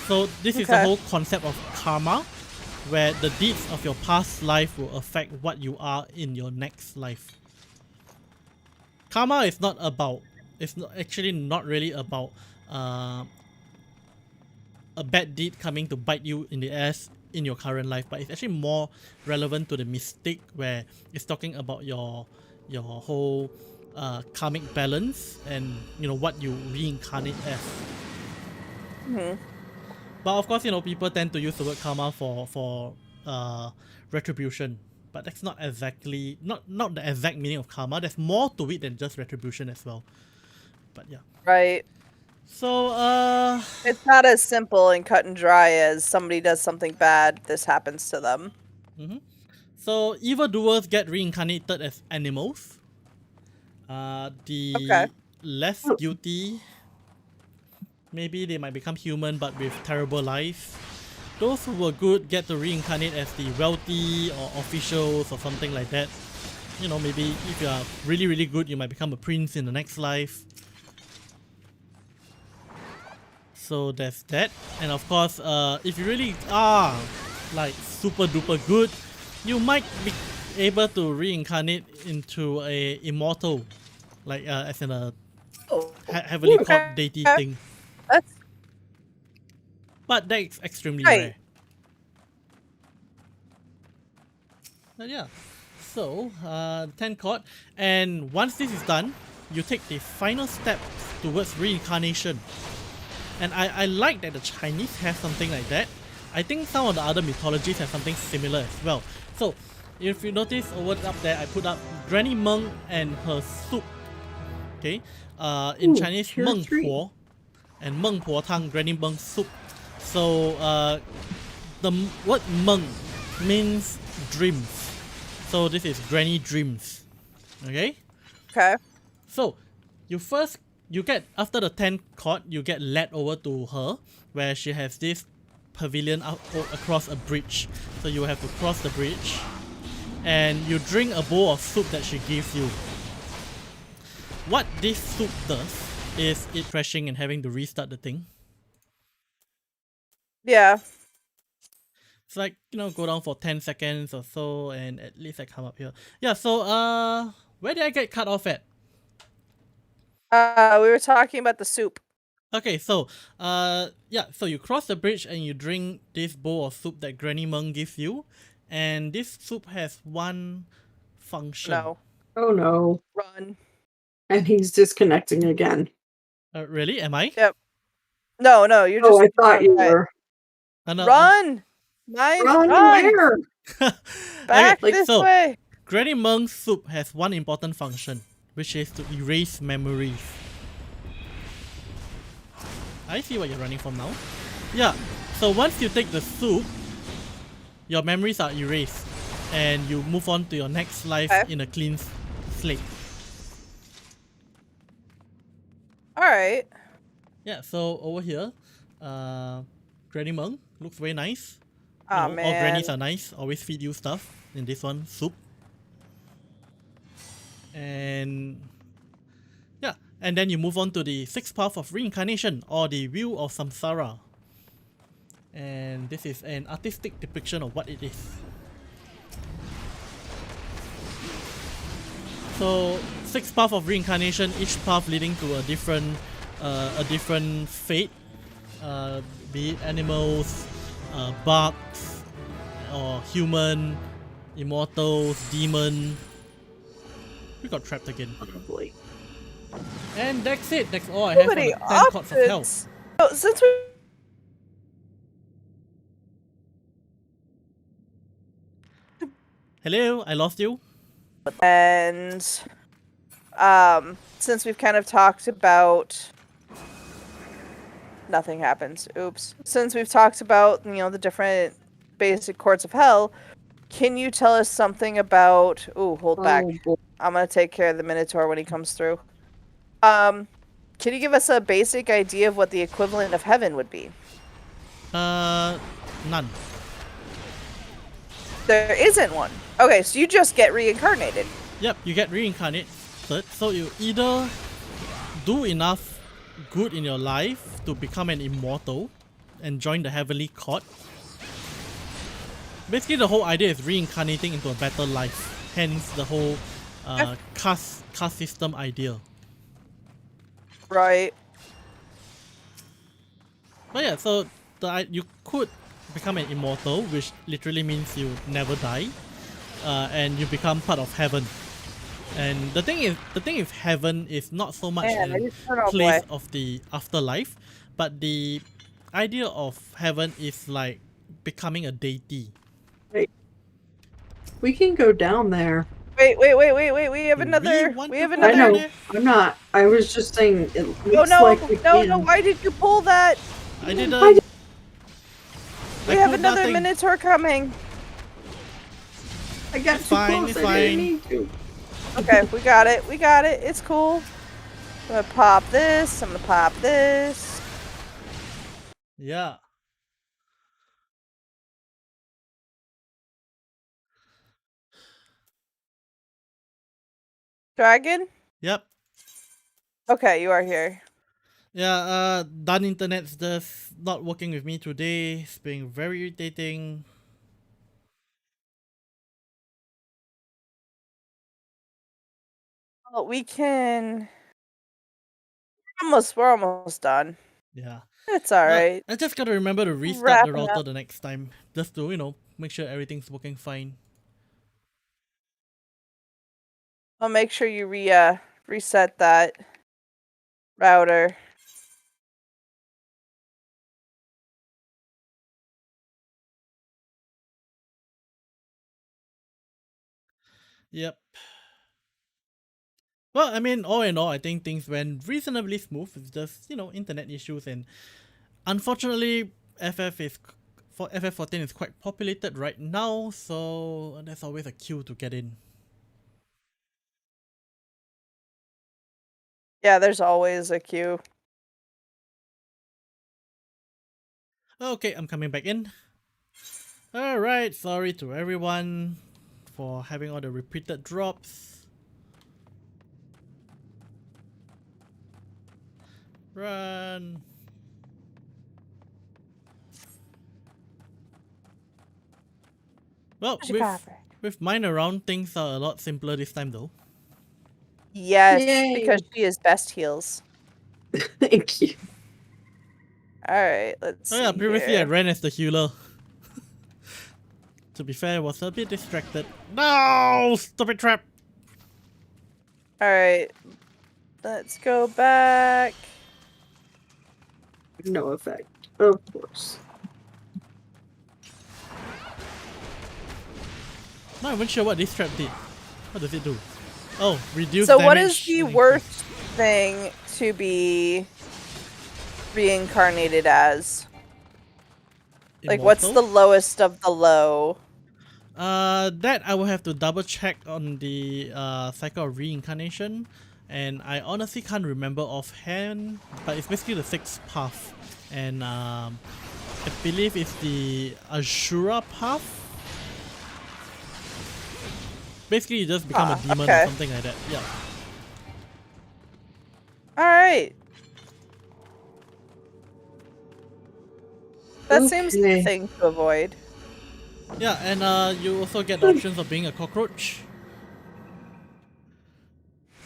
So this is the whole concept of karma, where the deeds of your past life will affect what you are in your next life. Karma is not about, it's not, actually not really about a bad deed coming to bite you in the ass in your current life, but it's actually more relevant to the mystic, where it's talking about your whole karmic balance and, you know, what you reincarnate as. But of course, you know, people tend to use the word karma for retribution, but that's not exactly not the exact meaning of karma. There's more to it than just retribution as well. But yeah. Right. So it's not as simple and cut and dry as somebody does something bad, this happens to them. So evildoers get reincarnated as animals. The less guilty, maybe they might become human but with terrible lives. Those who were good get to reincarnate as the wealthy or officials or something like that. you know, maybe if you are really, really good, you might become a prince in the next life. So there's that. And of course, if you really are like super duper good, you might be able to reincarnate into a immortal, like as in a heavily Okay. caught deity thing. That's But that's extremely right. rare. But yeah. So, 10 chord. And once this is done, you take the final step towards reincarnation. And I like that the Chinese have something like that. I think some of the other mythologies have something similar as well. So, if you notice over up there, I put up Granny Meng and her soup. Okay? In Ooh, Chinese, tier Meng 3. Po and Meng Po Tang, Granny Meng soup. So, the word Meng means dreams. So this is Granny Dreams. Okay? Okay. So you get after the 10th chord, you get led over to her where she has this pavilion across a bridge. So you have to cross the bridge and you drink a bowl of soup that she gives you. What this soup does is it crashing and having to restart the thing. Yeah. It's like, you know, go down for 10 seconds or so and at least I come up here. Yeah, so where did I get cut off at? We were talking about the soup. Okay, so yeah, so you cross the bridge and you drink this bowl of soup that Granny Meng gives you, and this soup has one function. No. Oh no. Run. And he's disconnecting again. Really? Am I? Yep. No, you're just Oh, I thought you quiet. were. No, Run! Mine, Run run! where? Back Okay, this so way! Granny Meng's soup has one important function, which is to erase memories. I see what you're running from now. Yeah, so once you take the soup, your memories are erased, and you move on to your next life Okay. in a clean slate. Alright. Yeah, so over here, Granny Meng looks very nice. You Aw, know, all man. grannies are nice, always feed you stuff. In this one, soup. And yeah, and then you move on to the sixth path of reincarnation, or the wheel of samsara. And this is an artistic depiction of what it is. So, sixth path of reincarnation, each path leading to a different fate. Be it animals, bugs, or human, immortals, demon. We got trapped again. Probably. And that's it. That's all I have for the 10 chords of hell. So, since we Hello, I lost you. and since we've kind of talked about nothing happens. Oops. Since we've talked about, the different basic courts of hell, can you tell us something about hold back. boy. I'm gonna take care of the Minotaur when he comes through. Can you give us a basic idea of what the equivalent of heaven would be? None. There isn't one. Okay, so you just get reincarnated. Yep, you get reincarnated. So you either do enough good in your life to become an immortal and join the heavenly court. Basically, the whole idea is reincarnating into a better life. Hence, the whole caste system idea. Right. But yeah, so you could become an immortal, which literally means you never die, and you become part of heaven. And the thing is, heaven is not so much Man, I in just turned off place light. of the afterlife, but the idea of heaven is like becoming a deity. We can go down there. Wait. We have Do another. want We to have go I another. know. there? I'm not. I was just saying it No, looks like we no. can. Why did you pull that? I didn't. I did- We I have pulled another nothing. Minotaur coming. I got It's too fine, close. it's I didn't fine. need to. Okay, we got it. It's cool. I'm gonna pop this. I'm gonna pop this. Yeah. Dragon? Yep. Okay, you are here. Yeah, done internet's just not working with me today. It's being very irritating. Well, we can. We're almost done. Yeah. It's alright. I just gotta remember to restart the Wrapping router up. the next time. Just to, make sure everything's working fine. I'll make sure you reset that router. Yep. Well, I mean, all in all, I think things went reasonably smooth. It's just, internet issues, and unfortunately, for FF14 is quite populated right now, so there's always a queue to get in. Yeah, there's always a queue. Okay, I'm coming back in. Alright, sorry to everyone for having all the repeated drops. Run. Well, with mine around, things are a lot simpler this time though. Yes, Yay. because she is best heals. Thank you. Alright, let's see. Oh yeah, previously here. I ran as the healer. To be fair, I was a bit distracted. No! Stupid trap! Alright. Let's go back. No effect, of course. Not even sure what this trap did. What does it do? Oh, reduce So damage. what is the and increase. worst thing to be reincarnated as? Like, what's the Immortal? lowest of the low? That I will have to double check on the cycle of reincarnation, and I honestly can't remember offhand, but it's basically the sixth path, and I believe it's the Ashura path. Basically, you just become a demon okay. or something like that. Yeah. Alright. That seems the Okay. thing to avoid. Yeah, and you also get the options of being a cockroach.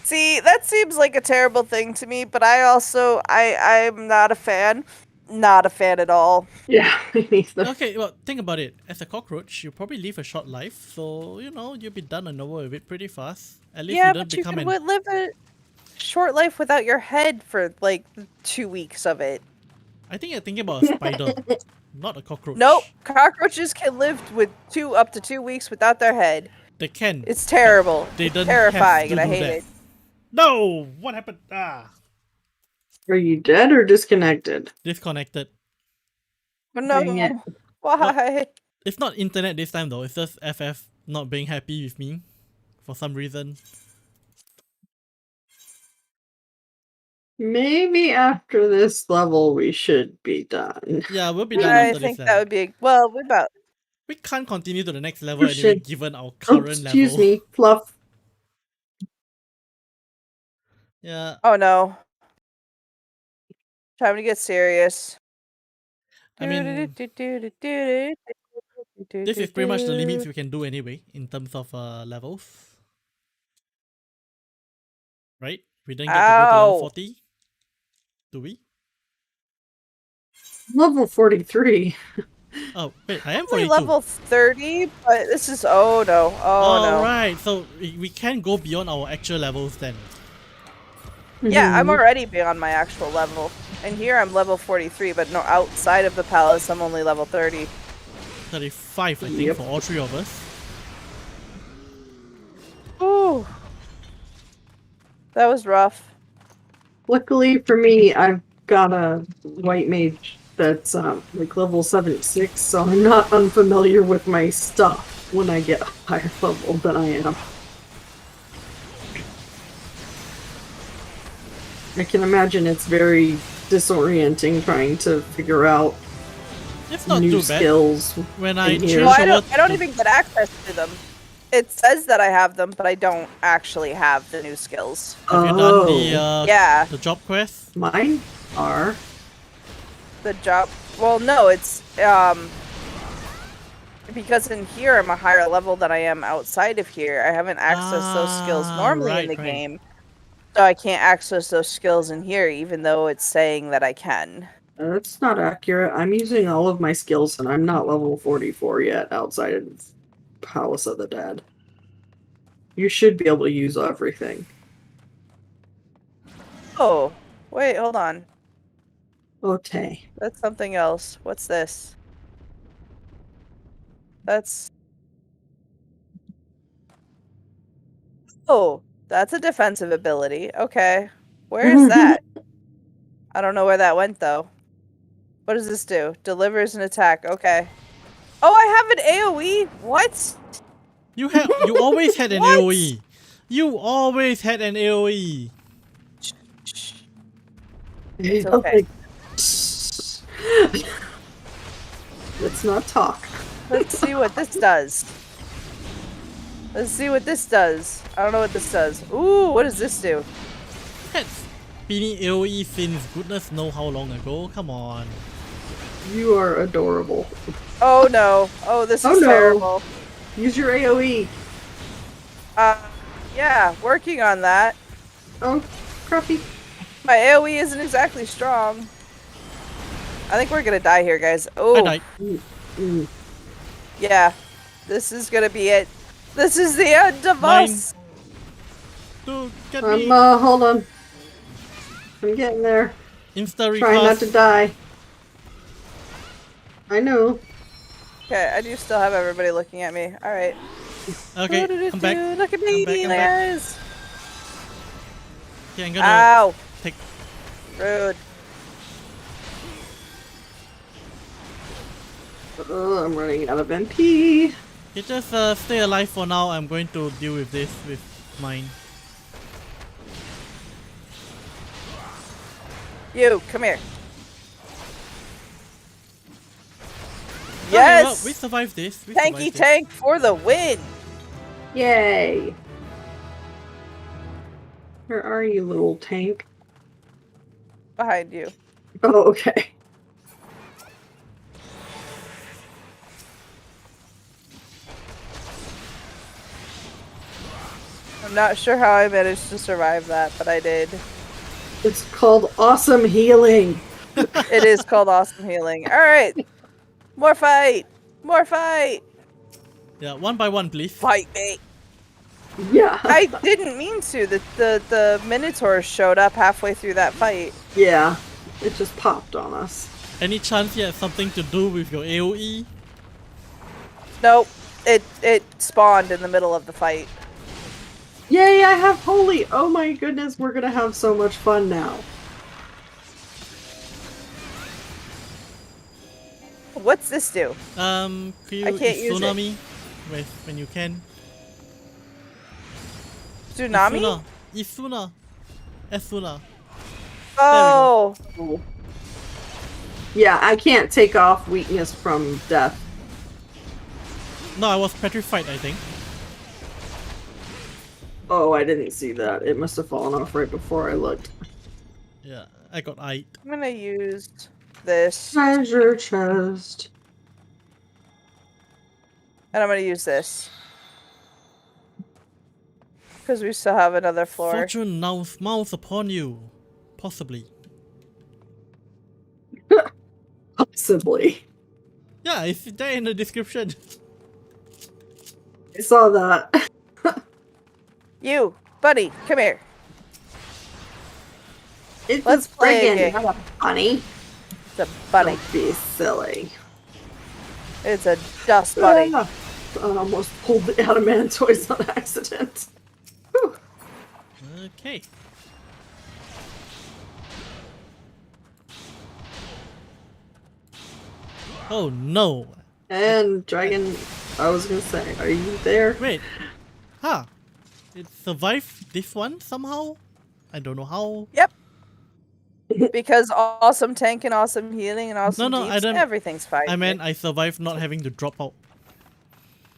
See, that seems like a terrible thing to me, but I'm not a fan. Not a fan at all. Yeah, me neither. Okay, well, think about it. As a cockroach, you probably live a short life, so you'll be done and over with it pretty fast. At least Yeah, you don't but you become can an. live a short life without your head for like 2 weeks of it. I think you're thinking about a spider, not a cockroach. Nope, cockroaches can live with up to 2 weeks without their head. They can. It's terrible. They It's don't terrifying, have to and I do hate that. it. No! What happened? Are you dead or disconnected? Disconnected. Oh, no, Dang it. why? It's not internet this time though. It's just FF not being happy with me for some reason. Maybe after this level we should be done. Yeah, we'll be done I after this think level. that would be well. We about We can't continue to the next level Oh, anyway, shit. given our Oh, current excuse level. me, Fluff. Yeah, oh no, time to get serious. I mean, this is pretty much the limits we can do anyway in terms of levels. Right? We didn't get to go to level Ow. 40. Do we? Level 43. Oh, wait, I am Only 42. level 30, but this is oh no, oh no. Alright, so we can go beyond our actual levels then. Yeah, I'm Mhm. already beyond my actual level. And here I'm level 43, but no, outside of the palace I'm only level 30. 35, I think, Yep. for all three of us. Ooh. That was rough. Luckily for me, I've got a white mage that's like level 76, so I'm not unfamiliar with my stuff when I get higher level than I am. I can imagine it's very disorienting trying to figure out It's not new too bad. skills. When I in change here. Well, over I don't to- even get access to them. It says that I have them, but I don't actually have the new skills. Have you done Yeah. the job quest? Mine are. The job. Well, no, it's because in here I'm a higher level than I am outside of here. I haven't accessed those skills normally in the game, so I can't access those skills in here, even though it's saying that I can. That's not accurate. I'm using all of my skills, and I'm not level 44 yet outside of Palace of the Dead. You should be able to use everything. Oh, wait, hold on. Okay. That's something else. What's this? That's... Oh, that's a defensive ability. Okay. Where is that? I don't know where that went, though. What does this do? Delivers an attack. Okay. Oh, I have an AoE? What? You always had an What? AoE. You always had an AoE. It's okay. Let's not talk. Let's see what this does. Let's see what this does. I don't know what this does. Ooh, what does this do? That's been AoE since goodness know how long ago. Come on. You are adorable. Oh no. Oh, this Oh, is no. terrible. Use your AoE. Yeah, working on that. Oh, crappy. My AoE isn't exactly strong. I think we're gonna die here, guys. I Oh, died. yeah. This is gonna be it. This is the end of Mine. us. Dude, get me. Hold on. I'm getting there. Insta Trying not to recast. die. I know. Okay, I do still have everybody looking at me. All right. Okay, I'm back. Look at me, I'm back. guys. Okay, I'm gonna Ow. take. Rude. I'm running out of MP. You just stay alive for now. I'm going to deal with this with mine. You, come here. Okay, well, Yes! we survived this. We Tanky survived this. tank for the win! Yay. Where are you, little tank? Behind you. Oh, okay. I'm not sure how I managed to survive that, but I did. It's called awesome healing. It is called awesome healing. Alright! More fight! More fight! Yeah, one by one, please. Fight me! Yeah. I didn't mean to. The Minotaur showed up halfway through that fight. Yeah. It just popped on us. Any chance you had something to do with your AoE? Nope. It spawned in the middle of the fight. Yay, I have holy. Oh my goodness, we're gonna have so much fun now. What's this do? Could you I can't use it. tsunami when you can? Tsunami? Isuna. Esuna. Oh! Cool. Yeah, I can't take off weakness from death. No, I was petrified, I think. Oh, I didn't see that. It must have fallen off right before I looked. Yeah, I got eyed. I'm gonna use this. Treasure chest. And I'm gonna use this. Because we still have another floor. Fortune now smiles upon you. Possibly. Possibly. Yeah, it's there in the description. I saw that. You, buddy, come here. It's Let's a play a friggin' game. not a bunny. It's a bunny. Don't be silly. It's a dust bunny. Ah, I almost pulled the adamantoids on accident. Whew. Okay. Oh no. And Dragon, I was gonna say, are you there? Wait. Huh. It survived this one somehow? I don't know how. Yep. Because awesome tank and awesome healing and awesome No, I deeps, don't- everything's fine. I meant I survived not having to drop out.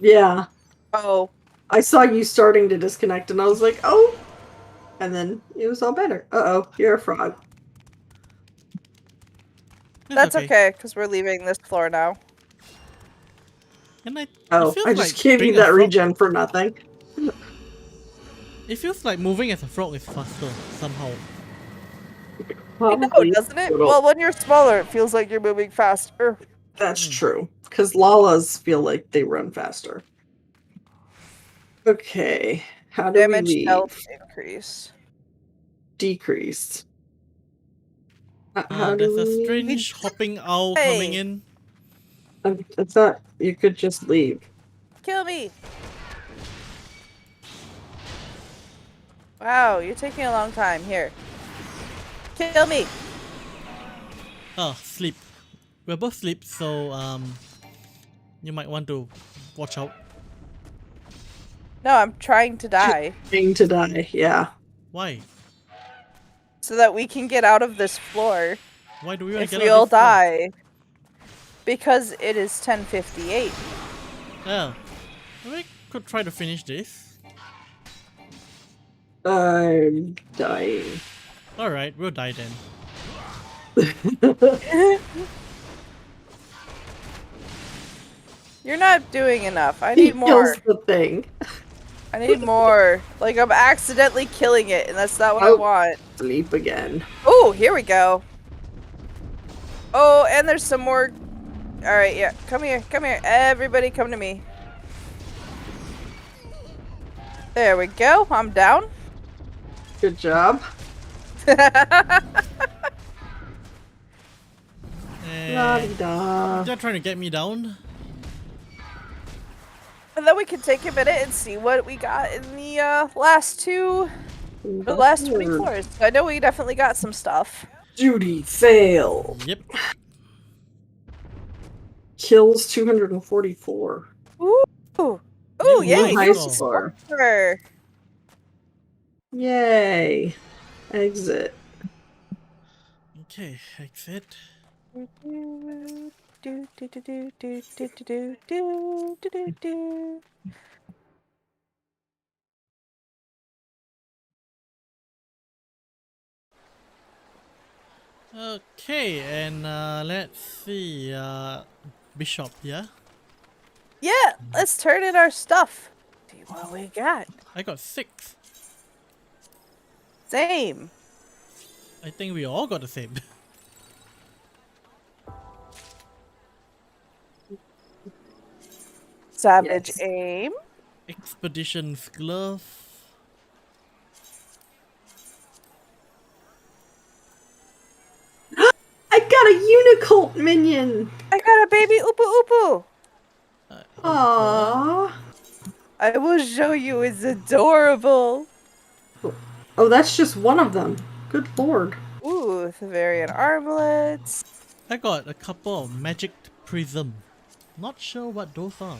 Yeah. Oh, I saw you starting to disconnect, and I was like, oh. And then it was all better. Uh-oh, you're a frog. That's okay, because we're leaving this floor now. And it Oh, feels I just like gave you being a that frog. regen for nothing. It feels like moving as a frog is faster somehow. I know, Probably doesn't it? little. Well, when you're smaller, it feels like you're moving faster. That's true. Because Lalas feel like they run faster. Okay. How do we Damage leave? health increase. Decreased. How do There's a we leave? strange hopping owl coming in. It's not. You could just leave. Kill me! Wow, you're taking a long time. Here. Kill me! Oh, sleep. We're both sleep, so you might want to watch out. No, I'm trying to die. Trying to die, yeah. Why? So that we can get out of this floor. Why do we want If to get we out all of this floor? die. Because it is 10:58. Oh. We could try to finish this. I'm dying. Alright, we'll die then. You're not doing enough. I He need more. kills the thing. I need more. Like, I'm accidentally killing it, and that's not what I Oh. want. Sleep again. Oh, here we go. Oh, and there's some more. Alright, yeah. Come here. Come here. Everybody come to me. There we go. I'm down. Good job. And La-di-da. they're trying to get me down. And then we can take a minute and see what we got in the last the last 20 floors. I know we definitely got some stuff. Duty fail. Yep. Kills 244. Ooh. Ooh, Ooh, yay. high New score. score. Yay. Exit. Okay, exit. Okay, and let's see. Bishop, yeah? Yeah, let's turn in our stuff. See what we got. I got 6. Same. I think we all got the same. Savage Yes. aim. Expedition's glove. I got a Unicult minion! I got a baby Upu Upu. Aww. I will show you. It's adorable. Oh, that's just one of them. Good lord. Ooh, Thevarian armlets. I got a couple of magic prism. Not sure what those are.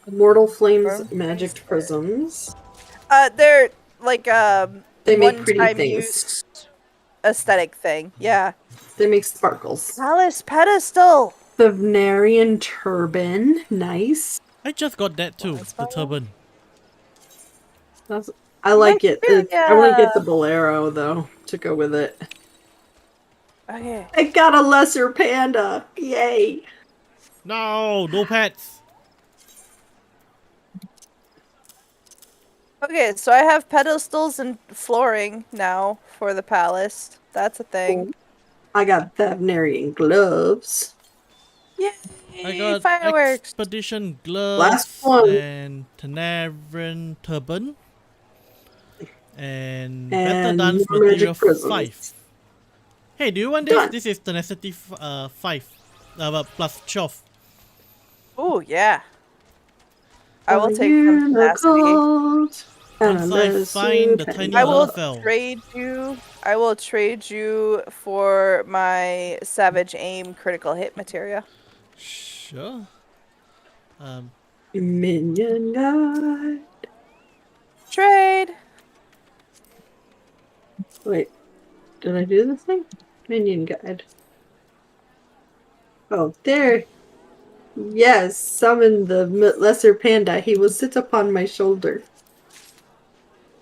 Immortal Flames magic prisms. They're like They make pretty one-time things. use aesthetic thing. Yeah. They make sparkles. Palace pedestal. The Venerian turban. Nice. I just got that too, the turban. I like it. I want to yeah. get the bolero though to go with it. Okay. I got a lesser panda. Yay. No, no pets. Okay, so I have pedestals and flooring now for the palace. That's a thing. I got the Venerian gloves. Yay! I got Fireworks. expedition gloves Last one. and Tanaran turban and better And dance more material magic prisms. 5. Hey, do you want this? Done. This is tenacity 5, plus 12. Oh yeah. I will take some tenacity. Unicult and Once a I lesser find the panda. tiny I will Elfel. trade you. I will trade you for my Savage Aim critical hit materia. Sure. Minion guide. Trade. Wait, did I do the thing? Minion guide. Oh, there. Yes, summon the lesser panda. He will sit upon my shoulder.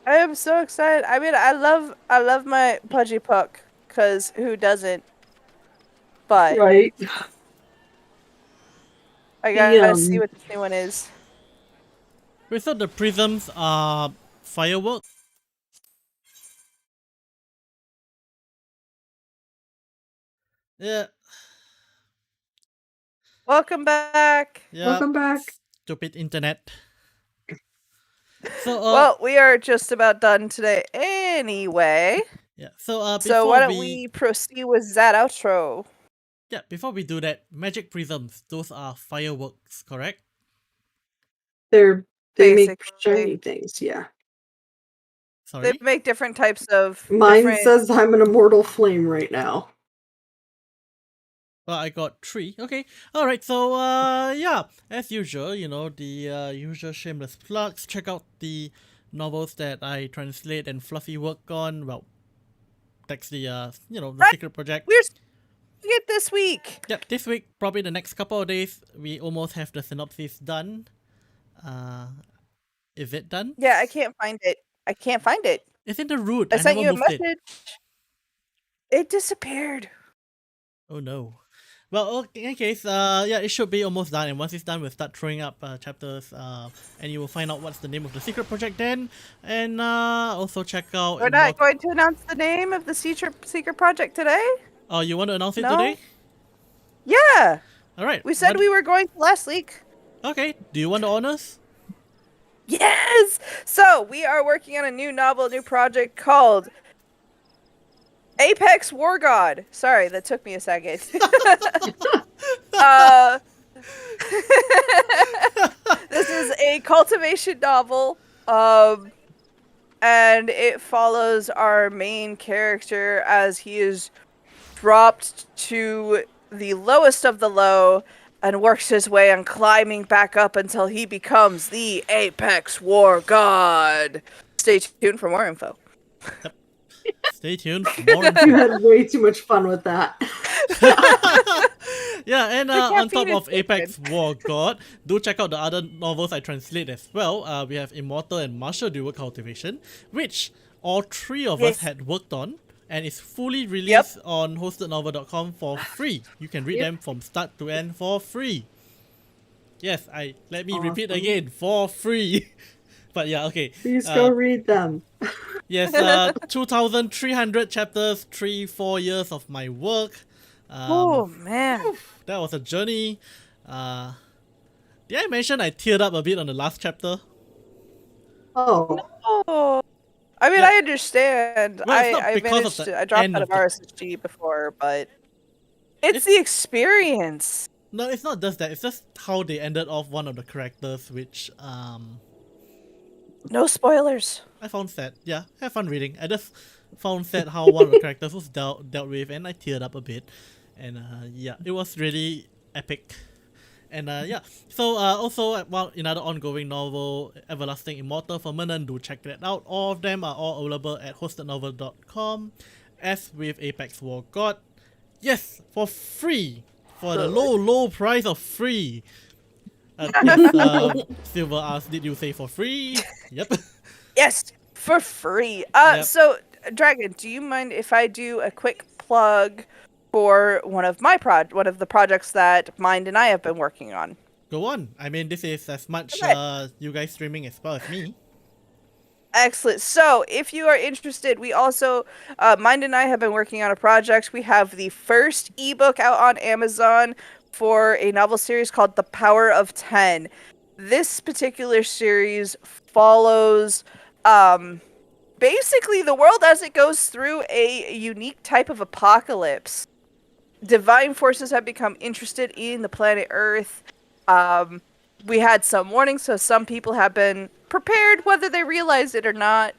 I am so excited. I mean, I love my Pudgy Puck, cause who doesn't? But Right. I The gotta see what this new one is. Wait, so the prisms are fireworks? Yeah, Welcome back. yeah. Welcome back. Stupid internet. So Well, we are just about done today anyway. yeah. So So why don't we proceed with that outro? before we do that, magic prisms, those are fireworks, correct? They make Basically, shiny things, yeah. they Sorry. make different types of Mine different. says I'm an immortal flame right now. Well, I got 3. Okay. All right. So yeah, as usual, you know the usual shameless plugs. Check out the novels that I translate and fluffy work on. Well, that's the the Right. secret project. We're it this week. Yep, this week, probably the next couple of days, we almost have the synopsis done. Is it done? Yeah, I can't find it. I can't find it. It's in the root. I I sent never you a moved it. message. It disappeared. Oh no. Well, in any case, yeah, it should be almost done. And once it's done, we'll start throwing up chapters. And you will find out what's the name of the secret project then. And also check out. We're not going to announce the name of the secret project today. Oh, you want to announce it No. today? Yeah, All right. we said we were going to last week. Okay. Do you want the honors? Yes! So, we are working on a new novel, new project called Apex War God. Sorry, that took me a second. This is a cultivation novel, and it follows our main character as he is dropped to the lowest of the low and works his way on climbing back up until he becomes the Apex War God. Stay tuned for more info. Stay tuned for more info. You had way too much fun with that. Yeah, and can't on top feed of it Apex War God, do check out the other novels I translate as well. We have Immortal and Martial Dual Cultivation, which all 3 of us Yes. had worked on, and it's fully released on hostednovel.com for free. You can read them from start to end for free. Yes, let me repeat Awesome. again, for free. But yeah, okay. Please go read them. Yes, 2,300 chapters, 4 years of my work. Oh man. That was a journey. Did I mention I teared up a bit on the last chapter? Oh, Oh. I mean, Yeah. I understand. Well, it's not I because of managed the to. I dropped end out of of the- RSSG before, but it's It's- the experience. No, it's not just that. It's just how they ended off one of the characters, which No spoilers. I found sad. Yeah, have fun reading. I just found sad how one of the characters was dealt with, and I teared up a bit. And yeah, it was really epic. And yeah, so also another ongoing novel, Everlasting Immortal Permanent, do check that out. All of them are all available at hostednovel.com. As with Apex War God, yes, for free, for the low price of free. Yes, Silver asks, did you say for free? Yep. Yes, for free. Yep. So Dragon, do you mind if I do a quick plug for one of the projects that Mind and I have been working on? Go on. I mean, this is as much Okay. you guys streaming as well as me. Excellent. So, if you are interested, we also, Mind and I have been working on a project. We have the first ebook out on Amazon for a novel series called The Power of 10. This particular series follows basically the world as it goes through a unique type of apocalypse. Divine forces have become interested in the planet Earth. We had some warnings, so some people have been prepared, whether they realize it or not.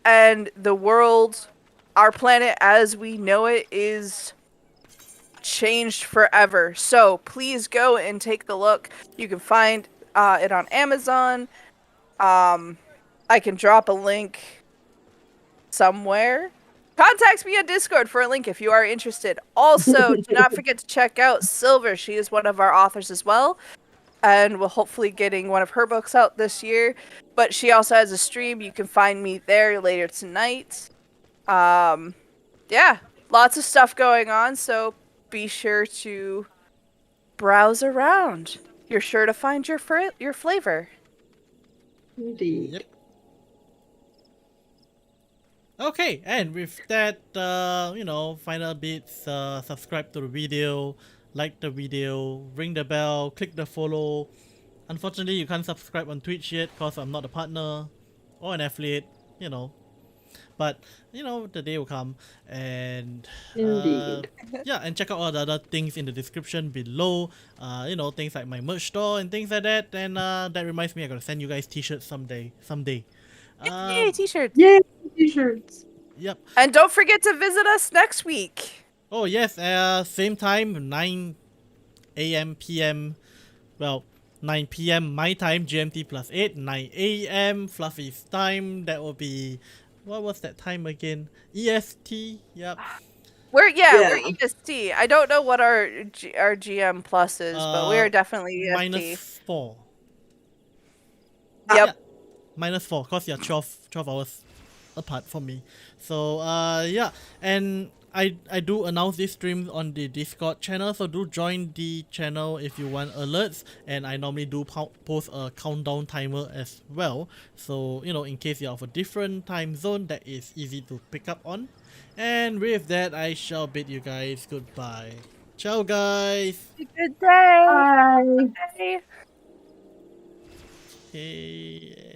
And the world, our planet as we know it, is changed forever. So please go and take the look. You can find it on Amazon. I can drop a link somewhere. Contact me on Discord for a link if you are interested. Also, do not forget to check out Silver. She is one of our authors as well. and we'll hopefully getting one of her books out this year. But she also has a stream. You can find me there later tonight. Yeah, lots of stuff going on, so be sure to browse around. You're sure to find your flavor. Indeed. Yep. Okay, and with that, final bits, subscribe to the video, like the video, ring the bell, click the follow. Unfortunately, you can't subscribe on Twitch yet because I'm not a partner or an affiliate, But, the day will come. And, Indeed. yeah, and check out all the other things in the description below. Things like my merch store and things like that. And that reminds me, I gotta send you guys t-shirts someday. Yay, t-shirts. Yay, t-shirts. Yep. And don't forget to visit us next week. Oh, yes, same time, 9 a.m. p.m. Well, 9 p.m. my time, GMT plus 8, 9 a.m. Fluffy's time. That will be, what was that time again? EST, yep. We're Yeah. EST. I don't know what our GM plus is, but we are definitely EST. -4. Yep. Yeah, -4, because you're 12 hours apart from me. So, yeah, and I do announce these streams on the Discord channel, so do join the channel if you want alerts, and I normally do post a countdown timer as well, so in case you're of a different time zone, that is easy to pick up on. And with that, I shall bid you guys goodbye. Ciao, guys. Good day. Bye. Bye. Okay.